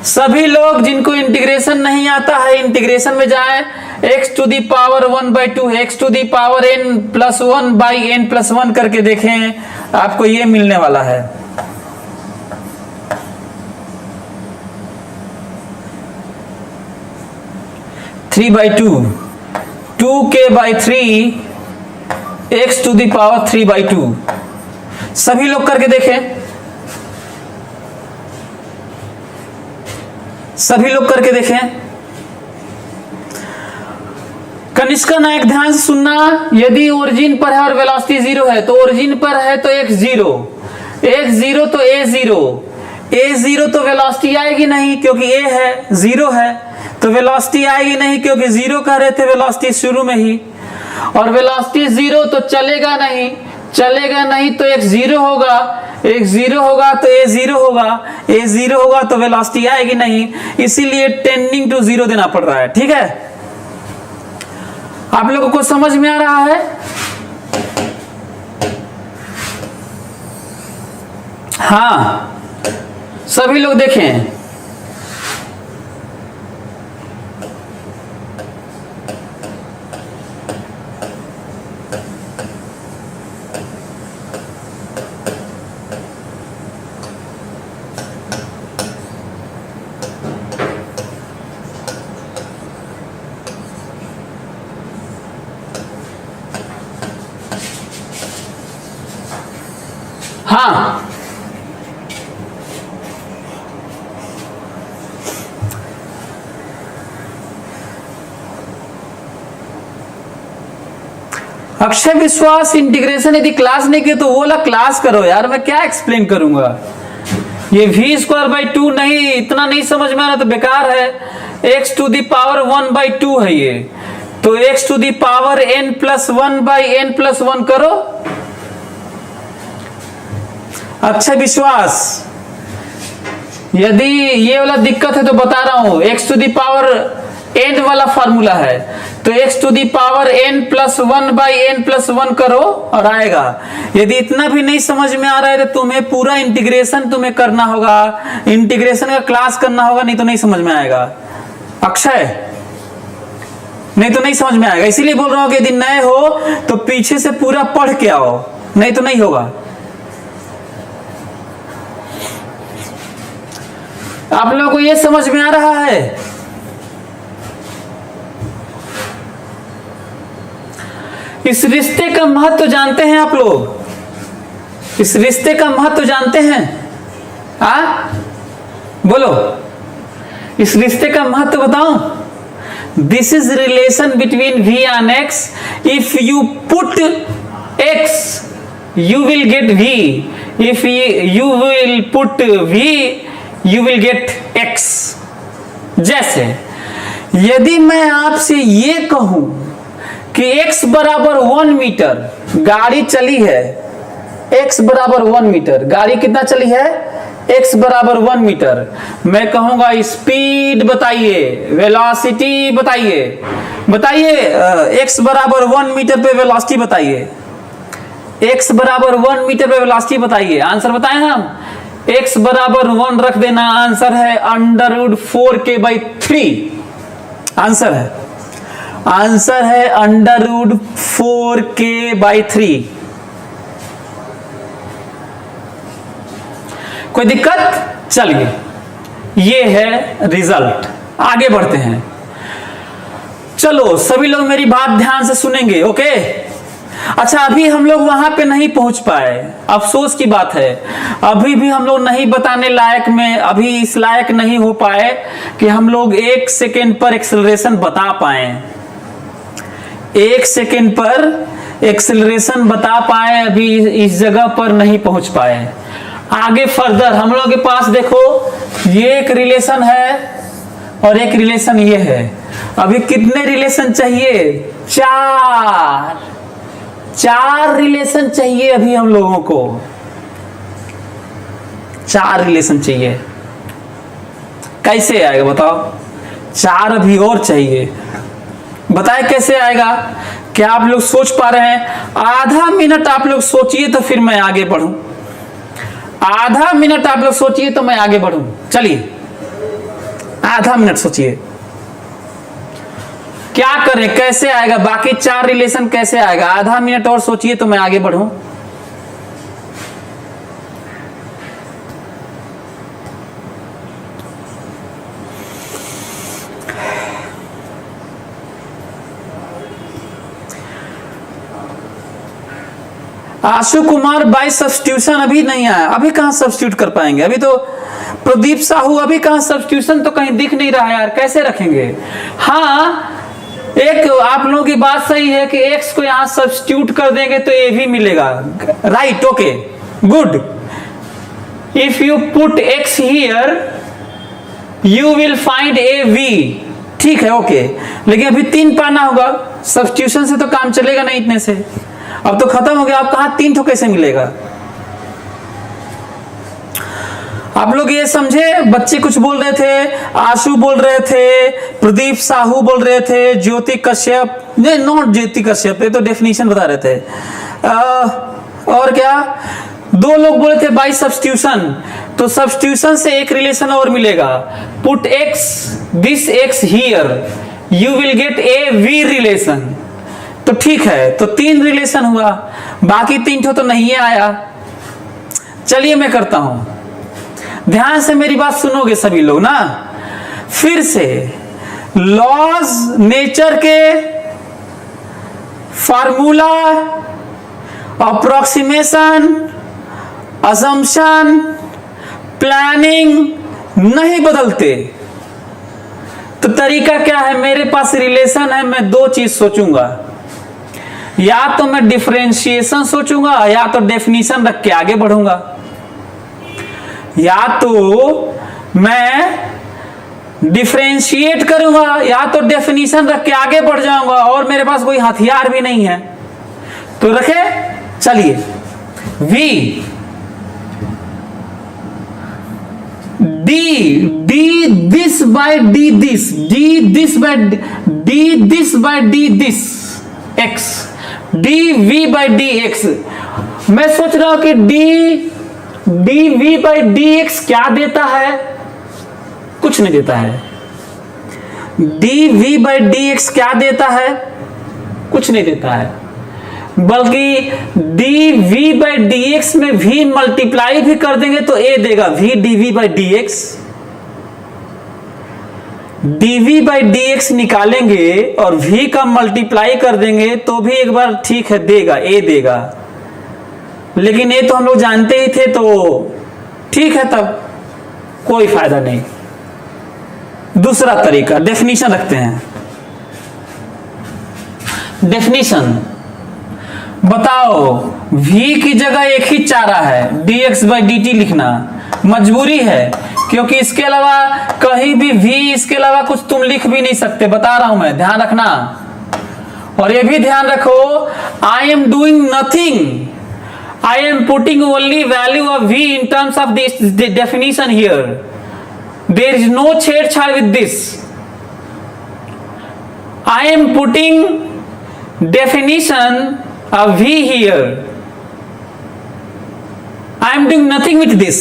A: सभी लोग जिनको इंटीग्रेशन नहीं आता है इंटीग्रेशन में जाए। x to the power 1/2 x to the power n+1/n+1 करके देखें, आपको ये मिलने वाला है। Three by two, 2k/3 x to the power 3/2। सभी लोग करके देखें, सभी लोग करके देखें। कनिष्का नायक ध्यान से सुनना, यदि ओरिजिन पर है और वेलोसिटी जीरो है तो ओरिजिन पर है तो x जीरो तो a जीरो तो वेलोसिटी आएगी नहीं क्योंकि a है, जीरो है तो वेलोसिटी आएगी नहीं क्योंकि जीरो कह रहे थे वेलोसिटी शुरू में ही, और वेलोसिटी जीरो तो चलेगा नहीं तो x जीरो होगा, x जीरो होगा तो a जीरो होगा, a जीरो होगा तो वेलोसिटी आएगी नहीं, इसीलिए टेंडिंग टू जीरो देना पड़ रहा है। ठीक है, आप लोगों को समझ में आ रहा है? हाँ, सभी लोग देखें। हाँ, अक्षय विश्वास इंटीग्रेशन यदि क्लास नहीं किया तो वो वाला क्लास करो यार, मैं क्या एक्सप्लेन करूंगा। ये v²/2 नहीं, इतना नहीं समझ में आ रहा तो बेकार है। x टू दी पावर 1/2 है ये, तो x to the power n+1/n+1 करो। अक्षय विश्वास, यदि ये वाला दिक्कत है तो बता रहा हूं, x to the power n वाला फार्मूला है तो x to the power n+1/n+1 करो और आएगा। यदि इतना भी नहीं समझ में आ रहा है तो तुम्हें पूरा इंटीग्रेशन तुम्हें करना होगा, इंटीग्रेशन का क्लास करना होगा, नहीं तो नहीं समझ में आएगा। अक्षय, नहीं तो नहीं समझ में आएगा। इसीलिए बोल रहा हूं कि यदि नए हो तो पीछे से पूरा पढ़ के आओ, नहीं तो नहीं होगा। आप लोगों को यह समझ में आ रहा है? इस रिश्ते का महत्व जानते हैं आप लोग? इस रिश्ते का महत्व जानते हैं? बोलो, इस रिश्ते का महत्व बताओ। This is relation between v and x. If you put x, you will get v. If you will put v, you will get x. जैसे यदि मैं आपसे ये कहूं कि x बराबर 1 मीटर गाड़ी चली है, x बराबर 1 मीटर गाड़ी कितना चली है? x बराबर 1 मीटर। मैं कहूंगा स्पीड बताइए, वेलोसिटी बताइए, x बराबर 1 मीटर पे वेलोसिटी बताइए, x बराबर 1 मीटर पे वेलोसिटी बताइए। आंसर बताएं हम, x बराबर 1 रख देना, आंसर है √4k/3। आंसर है √4k/3। कोई दिक्कत? चलिए, ये है रिजल्ट। आगे बढ़ते हैं। चलो सभी लोग मेरी बात ध्यान से सुनेंगे, ओके? अच्छा, अभी हम लोग वहां पे नहीं पहुंच पाए, अफसोस की बात है। अभी भी हम लोग नहीं बताने लायक में, अभी इस लायक नहीं हो पाए कि हम लोग 1 सेकेंड पर एक्सेलरेशन बता पाए। 1 सेकेंड पर एक्सेलरेशन बता पाए, अभी इस जगह पर नहीं पहुंच पाए। आगे फर्दर हम लोग के पास देखो, ये एक रिलेशन है और एक रिलेशन ये है। अभी कितने रिलेशन चाहिए? 4 रिलेशन चाहिए अभी हम लोगों को। 4 रिलेशन चाहिए। कैसे आएगा बताओ? 4 अभी और चाहिए। बताए कैसे आएगा? क्या आप लोग सोच पा रहे हैं? आधा मिनट आप लोग सोचिए तो फिर मैं आगे बढ़ूं। आधा मिनट आप लोग सोचिए तो मैं आगे बढ़ूं। चलिए, आधा मिनट सोचिए क्या करें, कैसे आएगा, बाकी 4 रिलेशन कैसे आएगा? आधा मिनट और सोचिए तो मैं आगे बढ़ूं। आशु कुमार बाय सब्स्टिट्यूशन अभी नहीं आया। अभी कहां सब्स्टिट्यूट कर पाएंगे? अभी तो प्रदीप साहू, अभी कहां सब्स्टिट्यूशन तो कहीं दिख नहीं रहा है यार, कैसे रखेंगे? हाँ, एक आप लोगों की बात सही है कि x को यहां सब्स्टिट्यूट कर देंगे तो a भी मिलेगा। Right, okay, good. If you put x here you will find a v। ठीक है, ओके, लेकिन अभी 3 पाना होगा। सब्स्टिट्यूशन से तो काम चलेगा नहीं इतने से, अब तो खत्म हो गया। आप कहा 3 ठो कैसे मिलेगा? आप लोग ये समझे? बच्चे कुछ बोल रहे थे, आशु बोल रहे थे, प्रदीप साहू बोल रहे थे, ज्योति कश्यप, नहीं नॉट ज्योति कश्यप, ये तो डेफिनेशन बता रहे थे। और क्या, 2 लोग बोले थे बाय सब्स्टिट्यूशन, तो सब्स्टिट्यूशन से एक रिलेशन और मिलेगा। Put x this x here you will get a v relation. तो ठीक है, तो 3 रिलेशन हुआ, बाकी 3 ठो तो नहीं आया। चलिए मैं करता हूं, ध्यान से मेरी बात सुनोगे सभी लोग ना। फिर से लॉज, नेचर के फार्मूला, अप्रोक्सीमेशन, असम्पशन, प्लानिंग नहीं बदलते। तो तरीका क्या है? मेरे पास रिलेशन है, मैं 2 चीज सोचूंगा, या तो मैं डिफरेंशिएशन सोचूंगा या तो डेफिनेशन रख के आगे बढ़ूंगा। या तो मैं डिफरेंशिएट करूंगा या तो डेफिनेशन रख के आगे बढ़ जाऊंगा, और मेरे पास कोई हथियार भी नहीं है तो रखे। चलिए, v d this by d this, d this by d this x, d v by d x. मैं सोच रहा हूं कि d v by d x क्या देता है? कुछ नहीं देता है। D v by d x क्या देता है? कुछ नहीं देता है, बल्कि d v by d x में v मल्टीप्लाई भी कर देंगे तो a देगा, v d v by d x. D we by D x निकालेंगे और v का मल्टीप्लाई कर देंगे तो भी एक बार ठीक है देगा, a देगा, लेकिन a तो हम लोग जानते ही थे तो ठीक है, तब कोई फायदा नहीं। दूसरा तरीका, डेफिनेशन रखते हैं। डेफिनेशन बताओ, v की जगह एक ही चारा है, dx बाई डी टी लिखना मजबूरी है, क्योंकि इसके अलावा कहीं भी v इसके अलावा कुछ तुम लिख भी नहीं सकते, बता रहा हूं मैं, ध्यान रखना। और ये भी ध्यान रखो, I am doing nothing, I am putting only value of v in terms of this definition here, there is no छेड़छाड़ with this. I am putting definition of v here, I am doing nothing with this.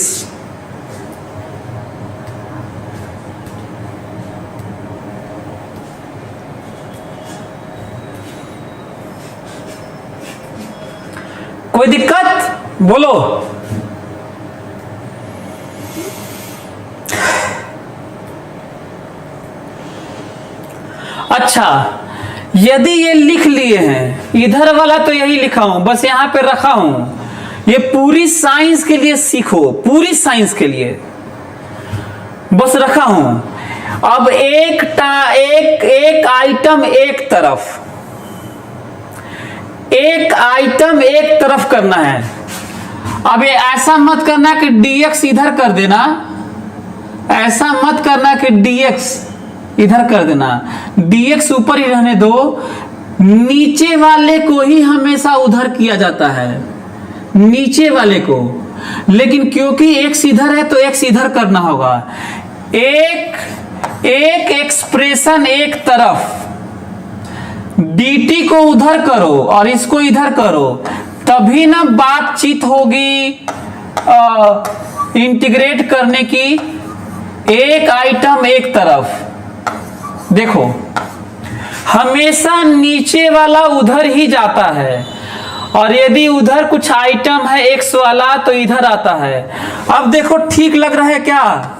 A: कोई दिक्कत? बोलो। अच्छा, यदि ये लिख लिए हैं, इधर वाला तो यही लिखा हूं, बस यहां पे रखा हूं, ये पूरी साइंस के लिए सीखो, पूरी साइंस के लिए बस रखा हूं। अब एक आइटम एक तरफ, एक आइटम एक तरफ करना है। अब ये ऐसा मत करना कि dx इधर कर देना, ऐसा मत करना कि dx इधर कर देना, dx ऊपर ही रहने दो, नीचे वाले को ही हमेशा उधर किया जाता है, नीचे वाले को, लेकिन क्योंकि x इधर है तो x इधर करना होगा। एक एक्सप्रेशन एक तरफ, dt को उधर करो और इसको इधर करो, तभी ना बातचीत होगी इंटीग्रेट करने की। एक आइटम एक तरफ, देखो हमेशा नीचे वाला उधर ही जाता है, और यदि उधर कुछ आइटम है x वाला तो इधर आता है। अब देखो ठीक लग रहा है क्या?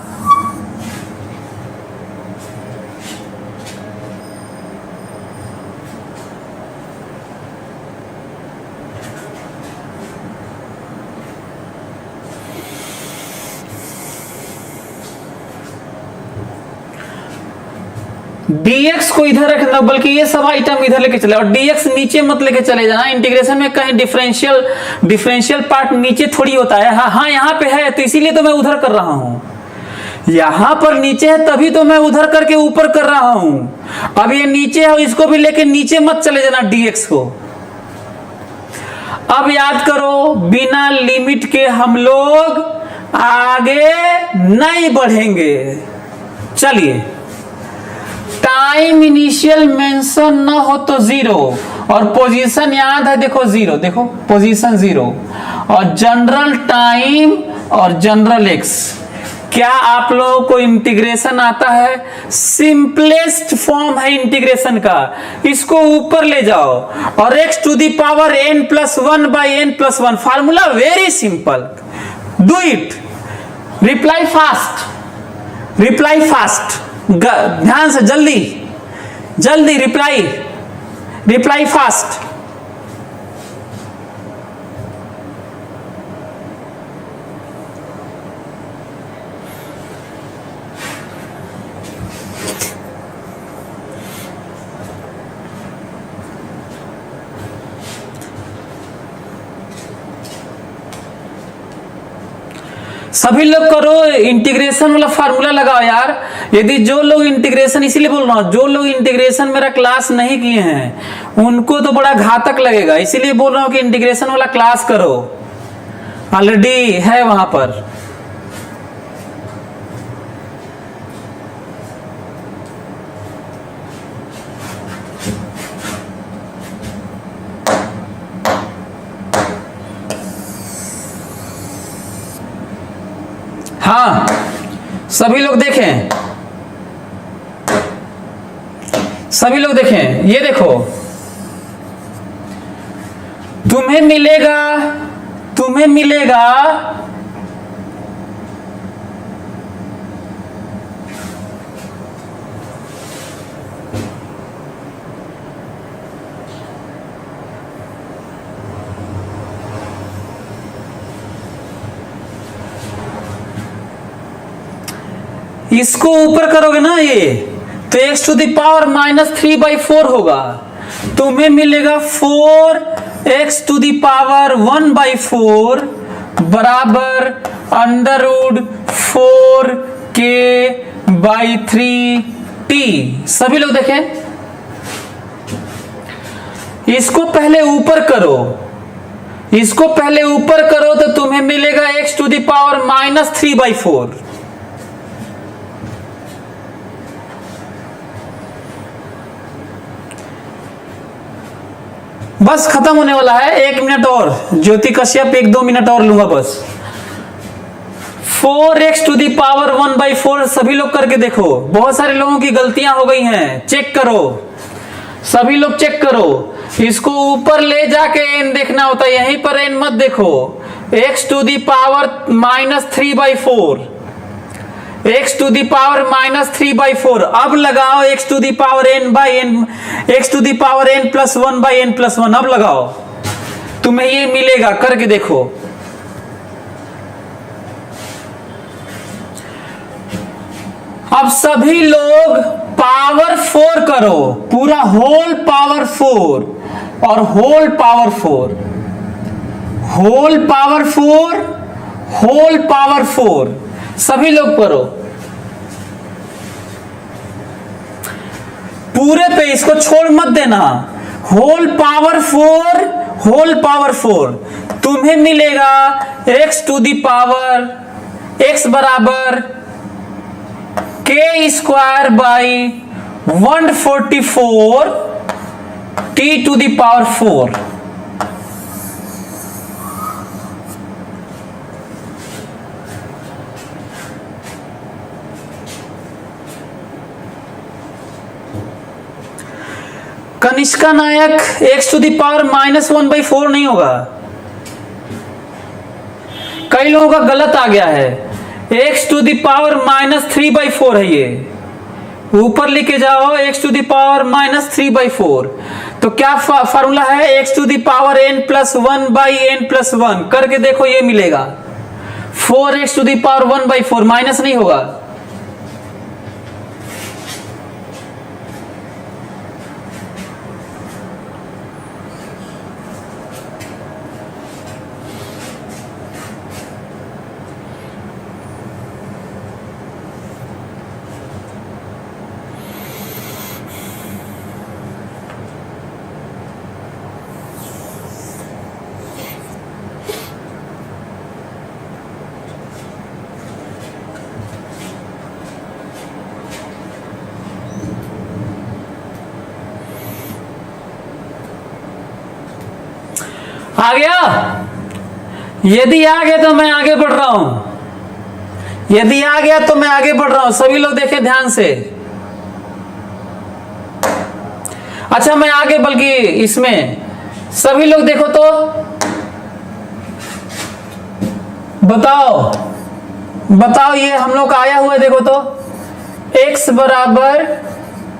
A: dx को इधर रखना, बल्कि ये सब आइटम इधर लेके चले, और dx नीचे मत लेके चले जाना। इंटीग्रेशन में कहीं डिफरेंशियल पार्ट नीचे थोड़ी होता है। हाँ यहाँ पे है, तो इसीलिए तो मैं उधर कर रहा हूं। यहां पर नीचे है तभी तो मैं उधर करके ऊपर कर रहा हूं। अब ये नीचे है, इसको भी लेके नीचे मत चले जाना dx को। अब याद करो, बिना लिमिट के हम लोग आगे नहीं बढ़ेंगे। चलिए, टाइम इनिशियल मेंशन न हो तो 0, और पोजीशन याद है, देखो 0, देखो पोजीशन 0, और जनरल टाइम और जनरल x। क्या आप लोगों को इंटीग्रेशन आता है? सिंपलेस्ट फॉर्म है इंटीग्रेशन का, इसको ऊपर ले जाओ और x to the power n+1 by n+1, formula very simple, do it. Reply fast, reply fast, ध्यान से, जल्दी जल्दी रिप्लाई फास्ट। सभी लोग करो, इंटीग्रेशन वाला फार्मूला लगाओ यार। यदि जो लोग इंटीग्रेशन, इसीलिए बोल रहा हूं, जो लोग इंटीग्रेशन मेरा क्लास नहीं किए हैं उनको तो बड़ा घातक लगेगा, इसीलिए बोल रहा हूं कि इंटीग्रेशन वाला क्लास करो, ऑलरेडी है वहां पर। सभी लोग देखें, सभी लोग देखें, ये देखो, तुम्हें मिलेगा, तुम्हें मिलेगा इसको ऊपर करोगे ना ये, तो x टू द पावर -3/4 होगा। तुम्हें मिलेगा 4x टू द पावर 1/4 बराबर √4k/3t। सभी लोग देखें, इसको पहले ऊपर करो, इसको पहले ऊपर करो तो तुम्हें मिलेगा x टू द पावर -3/4। बस खत्म होने वाला है, 1 मिनट और, ज्योति कश्यप 1-2 मिनट और लूंगा बस। 4x टू दी पावर 1/4 सभी लोग करके देखो। बहुत सारे लोगों की गलतियां हो गई हैं, चेक करो, सभी लोग चेक करो। इसको ऊपर ले जाके n देखना होता है, यहीं पर n मत देखो। x to the power -3/4, x to the power -3/4। अब लगाओ x to the power n/n, x to the power n + 1/n + 1। अब लगाओ, तुम्हें ये मिलेगा, करके देखो। अब सभी लोग पावर 4 करो, पूरा होल पावर 4 और whole power 4, whole power 4, whole power 4, सभी लोग करो पूरे पे, इसको छोड़ मत देना। होल पावर 4, होल पावर 4, तुम्हें मिलेगा x to the power x बराबर k² by 144 t to the power 4। Kanishka Nayak x to the power -1/4 नहीं होगा, कई लोगों का गलत आ गया है। x टू दी पावर -3/4 है, ये ऊपर लेके जाओ x टू दी पावर -3/4। तो क्या फार्मूला है, x to the power n + 1/n + 1 करके देखो, ये मिलेगा 4x to the power 1/4, minus नहीं होगा। आ गया? यदि आ गया तो मैं आगे बढ़ रहा हूं, यदि आ गया तो मैं आगे बढ़ रहा हूं। सभी लोग देखें ध्यान से। अच्छा, मैं आगे, बल्कि इसमें सभी लोग देखो तो बताओ, बताओ, ये हम लोग का आया हुआ है, देखो तो x बराबर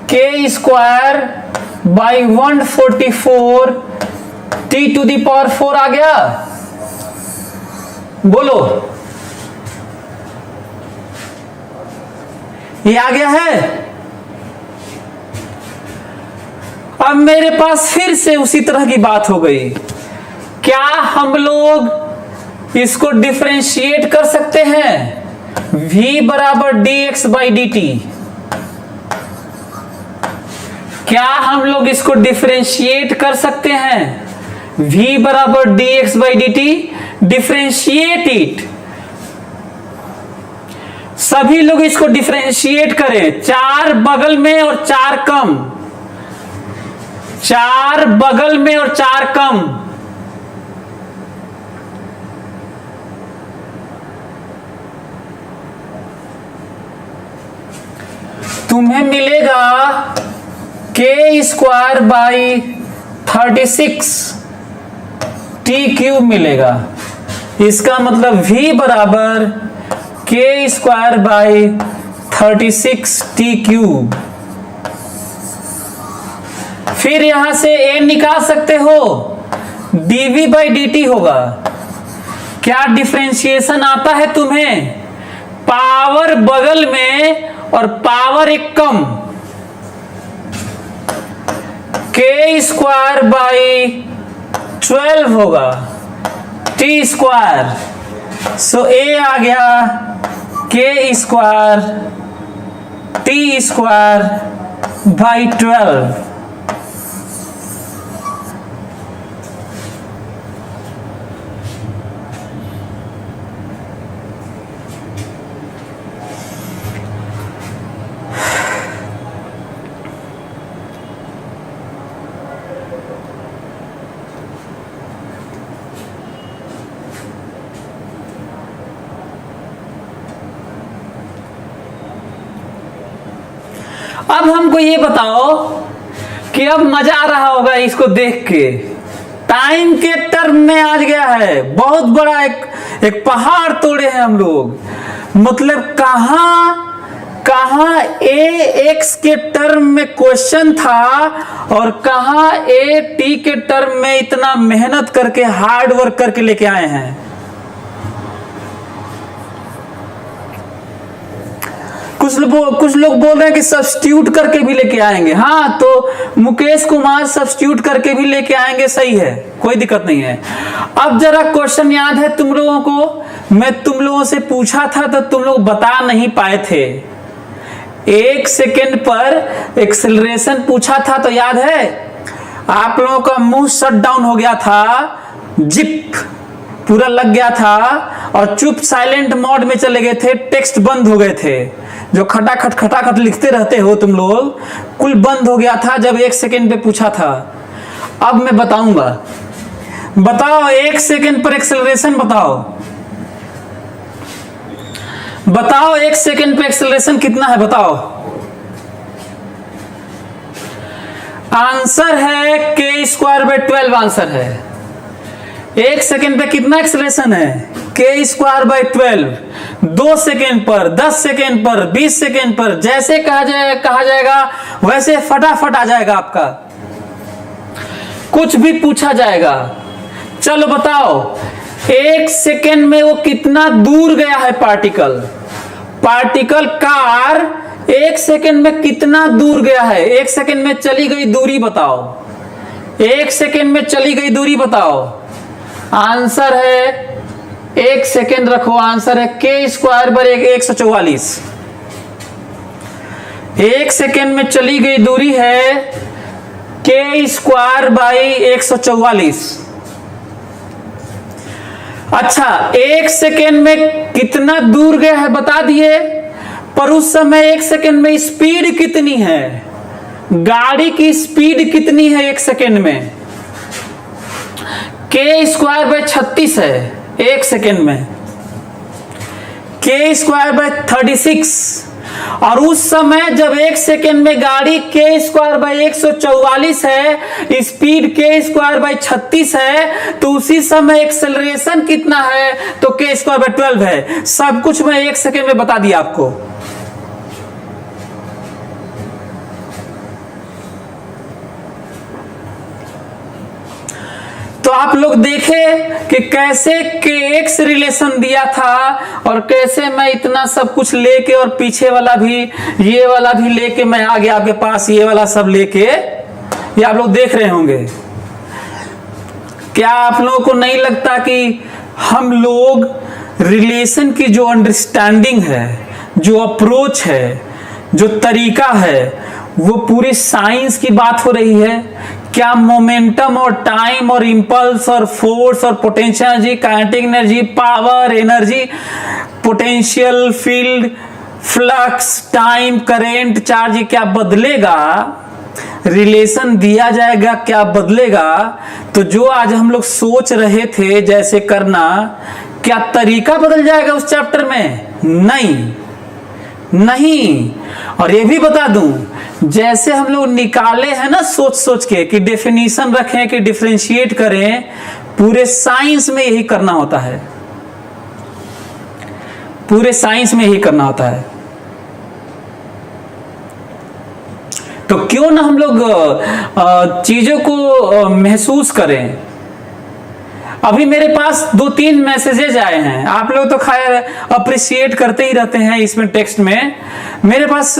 A: k² by 144 t to the power 4 आ गया? बोलो, ये आ गया है? अब मेरे पास फिर से उसी तरह की बात हो गई। क्या हम लोग इसको डिफरेंशिएट कर सकते हैं? v बराबर dx/dt। क्या हम लोग इसको डिफरेंशिएट कर सकते हैं? v बराबर dx/dt, डिफरेंशिएट इट। सभी लोग इसको डिफरेंशिएट करें, 4 बगल में और 4 कम, 4 बगल में और 4 कम। तुम्हें मिलेगा k square by 36 T cube मिलेगा। इसका मतलब v बराबर k square by 36 T cube. फिर यहां से a निकाल सकते हो, dv बाई dt होगा। क्या डिफरेंशिएशन आता है तुम्हें? पावर बगल में और पावर एक कम, k स्क्वायर बाई 12 होगा टी स्क्वायर। सो a आ गया k square T square by 12। अब हमको ये बताओ कि अब मजा आ रहा होगा इसको देख के। टाइम के टर्म में आ गया है, बहुत बड़ा एक पहाड़ तोड़े हैं हम लोग। मतलब कहां ए एक्स के टर्म में क्वेश्चन था और कहां ए टी के टर्म में इतना मेहनत करके हार्ड वर्क करके लेके आए हैं। कुछ लोग बोल रहे हैं कि सब्स्टिट्यूट करके भी लेके आएंगे। हाँ, तो मुकेश कुमार सब्स्टिट्यूट करके भी लेके आएंगे, सही है, कोई दिक्कत नहीं है। अब जरा क्वेश्चन याद है तुम लोगों को? मैं तुम लोगों से पूछा था तो तुम लोग बता नहीं पाए थे। 1 सेकेंड पर एक्सेलरेशन पूछा था तो याद है? आप लोगों का मुंह शट डाउन हो गया था, जिप पूरा लग गया था और चुप साइलेंट मोड में चले गए थे, टेक्स्ट बंद हो गए थे। जो खटाखट लिखते रहते हो तुम लोग, कुल बंद हो गया था जब 1 सेकेंड पे पूछा था। अब मैं बताऊंगा, बताओ 1 सेकेंड पर एक्सेलरेशन बताओ। 1 सेकेंड पे एक्सेलरेशन कितना है बताओ। आंसर है k स्क्वायर बाई 12 आंसर है। 1 सेकेंड पे कितना एक्सेलरेशन है? k square by 12। 2 सेकेंड पर, 10 सेकेंड पर, 20 सेकेंड पर, जैसे कहा जाएगा वैसे फटाफट आ जाएगा आपका, कुछ भी पूछा जाएगा। चलो बताओ 1 सेकेंड में वो कितना दूर गया है पार्टिकल कार 1 सेकेंड में कितना दूर गया है? 1 सेकेंड में चली गई दूरी बताओ। 1 सेकेंड में चली गई दूरी बताओ। आंसर है 1 सेकेंड रखो, आंसर है k स्क्वायर बाई 144। 1 सेकेंड में चली गई दूरी है k स्क्वायर बाई 144। अच्छा, 1 सेकेंड में कितना दूर गया है बता दिए, पर उस समय 1 सेकेंड में स्पीड कितनी है? गाड़ी की स्पीड कितनी है 1 सेकेंड में? k स्क्वायर बाई 36 है 1 सेकेंड में, k स्क्वायर बाई 36। और उस समय जब 1 सेकेंड में गाड़ी k स्क्वायर बाई 144 है, स्पीड k स्क्वायर बाई 36 है, तो उसी समय एक्सेलरेशन कितना है? तो k स्क्वायर बाई 12 है। सब कुछ मैं 1 सेकेंड में बता दिया आपको। तो आप लोग देखे कि कैसे kx रिलेशन दिया था और कैसे मैं इतना सब कुछ लेके और पीछे वाला भी, ये वाला भी लेके मैं आ गया आपके पास, ये वाला सब लेके। ये आप लोग देख रहे होंगे। क्या आप लोगों को नहीं लगता कि हम लोग रिलेशन की जो अंडरस्टैंडिंग है, जो अप्रोच है, जो तरीका है, वो पूरी साइंस की बात हो रही है? क्या मोमेंटम और टाइम और इंपल्स और फोर्स और potential energy, kinetic energy, power energy, potential field, flux, time, current, charge, क्या बदलेगा? रिलेशन दिया जाएगा, क्या बदलेगा? तो जो आज हम लोग सोच रहे थे जैसे करना, क्या तरीका बदल जाएगा उस चैप्टर में? नहीं, नहीं। और ये भी बता दूं, जैसे हम लोग निकाले हैं ना सोच सोच के कि डेफिनेशन रखें कि डिफरेंशिएट करें, पूरे साइंस में यही करना होता है, पूरे साइंस में यही करना होता है। तो क्यों ना हम लोग चीजों को महसूस करें। अभी मेरे पास 2-3 मैसेजेज आए हैं, आप लोग तो खैर अप्रिशिएट करते ही रहते हैं इसमें टेक्स्ट में। मेरे पास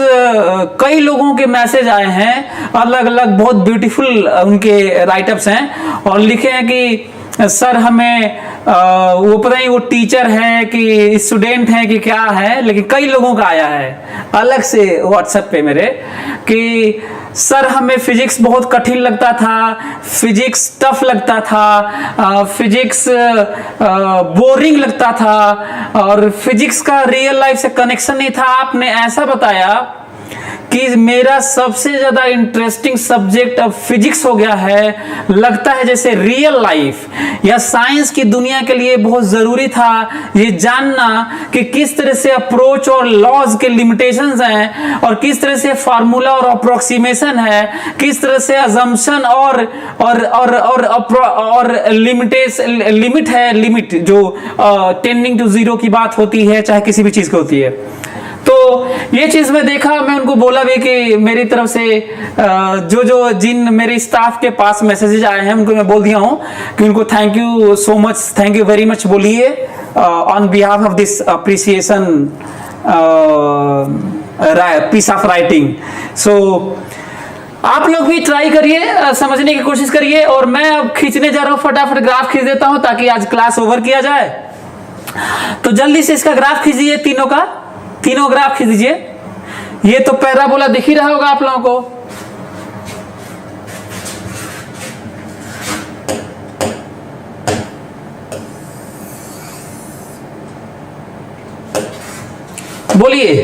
A: कई लोगों के मैसेज आए हैं, अलग अलग बहुत ब्यूटीफुल उनके राइटअप्स हैं, और लिखे हैं कि सर हमें वो पता नहीं वो टीचर है कि स्टूडेंट है कि क्या है, लेकिन कई लोगों का आया है अलग से व्हाट्सएप पे मेरे कि सर हमें फिजिक्स बहुत कठिन लगता था, फिजिक्स टफ लगता था, फिजिक्स बोरिंग लगता था, और फिजिक्स का रियल लाइफ से कनेक्शन नहीं था। आपने ऐसा बताया कि मेरा सबसे ज्यादा इंटरेस्टिंग सब्जेक्ट अब फिजिक्स हो गया है, लगता है जैसे रियल लाइफ या साइंस की दुनिया के लिए बहुत जरूरी था ये जानना कि किस तरह से अप्रोच और लॉज के लिमिटेशंस हैं, और किस तरह से फार्मूला और अप्रोक्सीमेशन है, किस तरह से अजम्पशन और लिमिट है, लिमिट जो टेंडिंग टू जीरो की बात होती है, चाहे किसी भी चीज की होती है। तो ये चीज मैं देखा, मैं उनको बोला भी कि मेरी तरफ से जिन मेरे स्टाफ के पास मैसेजेस आए हैं उनको मैं बोल दिया हूं कि उनको thank you so much, thank you very much बोलिए on behalf of this appreciation piece of writing. So आप लोग भी ट्राई करिए, समझने की कोशिश करिए। और मैं अब खींचने जा रहा हूं, फटाफट ग्राफ खींच देता हूं ताकि आज क्लास ओवर किया जाए। तो जल्दी से इसका ग्राफ खींचिए, तीनों ग्राफ खींच दीजिए। ये तो पैराबोला दिख ही रहा होगा आप लोगों को। बोलिए,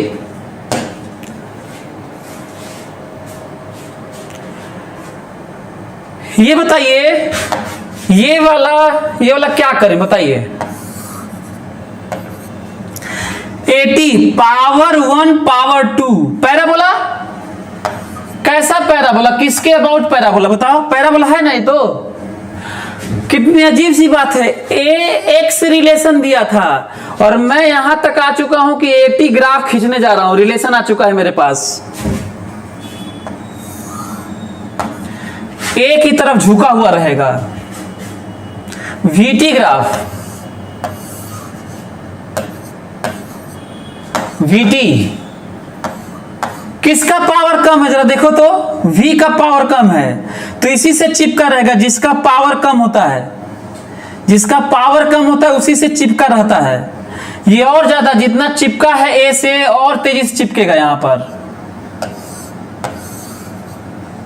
A: ये बताइए ये वाला क्या करें बताइए। 80 पावर 1 पावर 2 पैराबोला। कैसा पैराबोला, किसके अबाउट पैराबोला बताओ। पैराबोला है ना ये तो। कितनी अजीब सी बात है, ए एक्स रिलेशन दिया था और मैं यहां तक आ चुका हूं कि 80 ग्राफ खींचने जा रहा हूं, रिलेशन आ चुका है मेरे पास। ए की तरफ झुका हुआ रहेगा वीटी ग्राफ, वीटी किसका पावर कम है जरा देखो तो, V का पावर कम है तो इसी से चिपका रहेगा। जिसका पावर कम होता है, जिसका पावर कम होता है उसी से चिपका रहता है। ये और ज्यादा जितना चिपका है A से और तेजी से चिपकेगा यहां पर।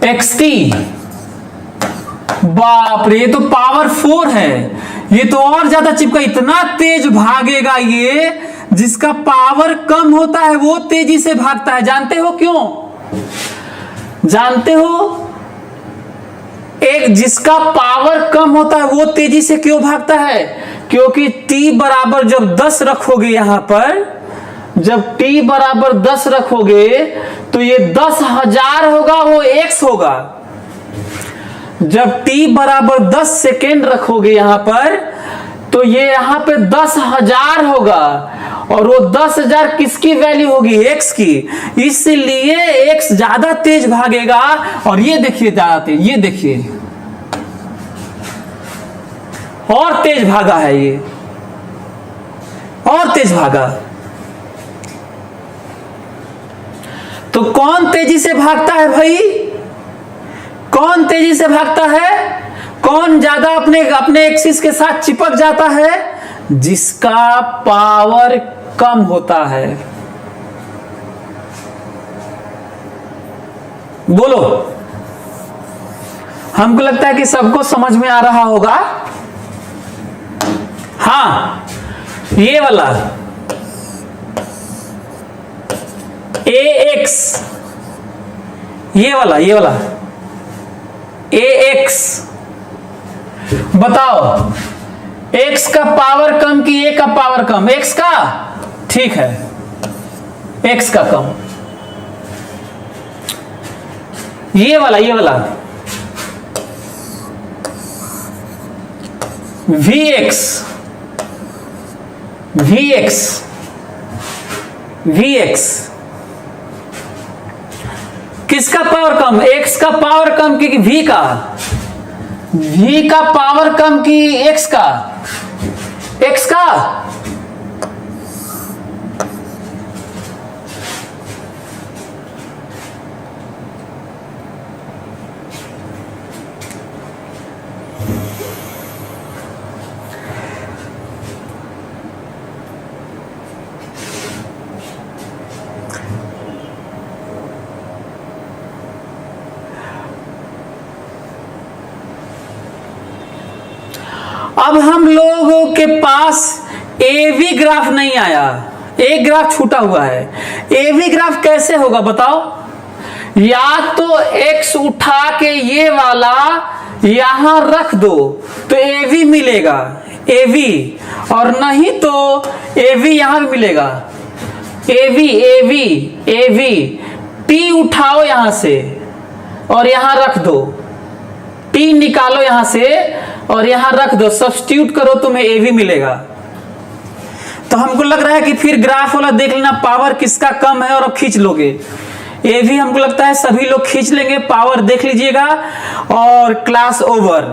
A: XT बाप रे, ये तो पावर 4 है, ये तो और ज्यादा चिपका, इतना तेज भागेगा ये। जिसका पावर कम होता है वो तेजी से भागता है। जानते हो क्यों? जानते हो एक जिसका पावर कम होता है वो तेजी से क्यों भागता है? क्योंकि T बराबर जब 10 रखोगे यहां पर, जब T बराबर 10 रखोगे तो ये 10,000 होगा, वो X होगा। जब T बराबर 10 सेकेंड रखोगे यहां पर तो ये यहां पे 10,000 होगा, और वो 10,000 किसकी वैल्यू होगी? X की। इसलिए X ज्यादा तेज भागेगा। और ये देखिए ज्यादा तेज, ये देखिए और तेज भागा है, ये और तेज भागा। तो कौन तेजी से भागता है भाई? कौन तेजी से भागता है? कौन ज्यादा अपने एक्सिस के साथ चिपक जाता है? जिसका पावर कम होता है। बोलो, हमको लगता है कि सबको समझ में आ रहा होगा। हाँ, ये वाला AX, ये वाला AX, बताओ X का पावर कम कि A का पावर कम? X का, ठीक है।
B: x का कम, ये वाला Vx किसका पावर कम, x का पावर कम कि v का पावर कम कि x का अब हम लोगों के पास एवी ग्राफ नहीं आया, एक ग्राफ छूटा हुआ है। एवी ग्राफ कैसे होगा बताओ? या तो x उठा के ये वाला यहां रख दो तो एवी मिलेगा, एवी, और नहीं तो एवी यहां भी मिलेगा, एवी टी उठाओ यहां से और यहां रख दो, टी निकालो यहां से और यहां रख दो, सब्स्टिट्यूट करो तुम्हें एवी मिलेगा। तो हमको लग रहा है कि फिर ग्राफ वाला देख लेना पावर किसका कम है और अब खींच लोगे। एवी हमको लगता है सभी लोग खींच लेंगे, पावर देख लीजिएगा और क्लास ओवर।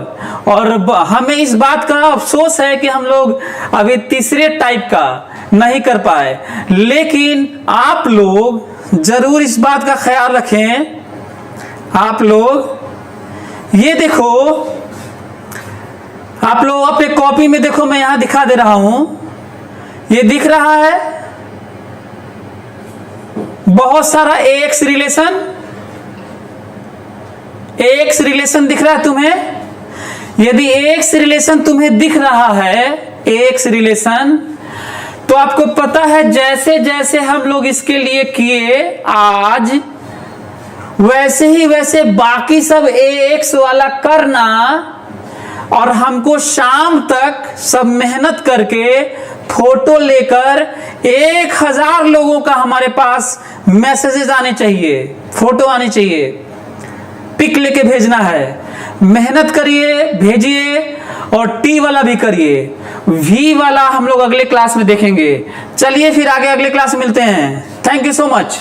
B: और हमें इस बात का अफसोस है कि हम लोग अभी तीसरे टाइप का नहीं कर पाए, लेकिन आप लोग जरूर इस बात का ख्याल रखें। आप लोग ये देखो, आप लोग अपने कॉपी में देखो, मैं यहां दिखा दे रहा हूं, ये दिख रहा है बहुत सारा एक्स रिलेशन दिख रहा है तुम्हें। यदि एक्स रिलेशन तुम्हें दिख रहा है, एक्स रिलेशन, तो आपको पता है जैसे जैसे हम लोग इसके लिए किए आज, वैसे बाकी सब एक्स वाला करना, और हमको शाम तक सब मेहनत करके फोटो लेकर 1000 लोगों का हमारे पास मैसेजेस आने चाहिए, फोटो आने चाहिए, पिक लेके भेजना है। मेहनत करिए, भेजिए, और टी वाला भी करिए। वी वाला हम लोग अगले क्लास में देखेंगे। चलिए फिर आगे अगले क्लास में मिलते हैं। Thank you so much.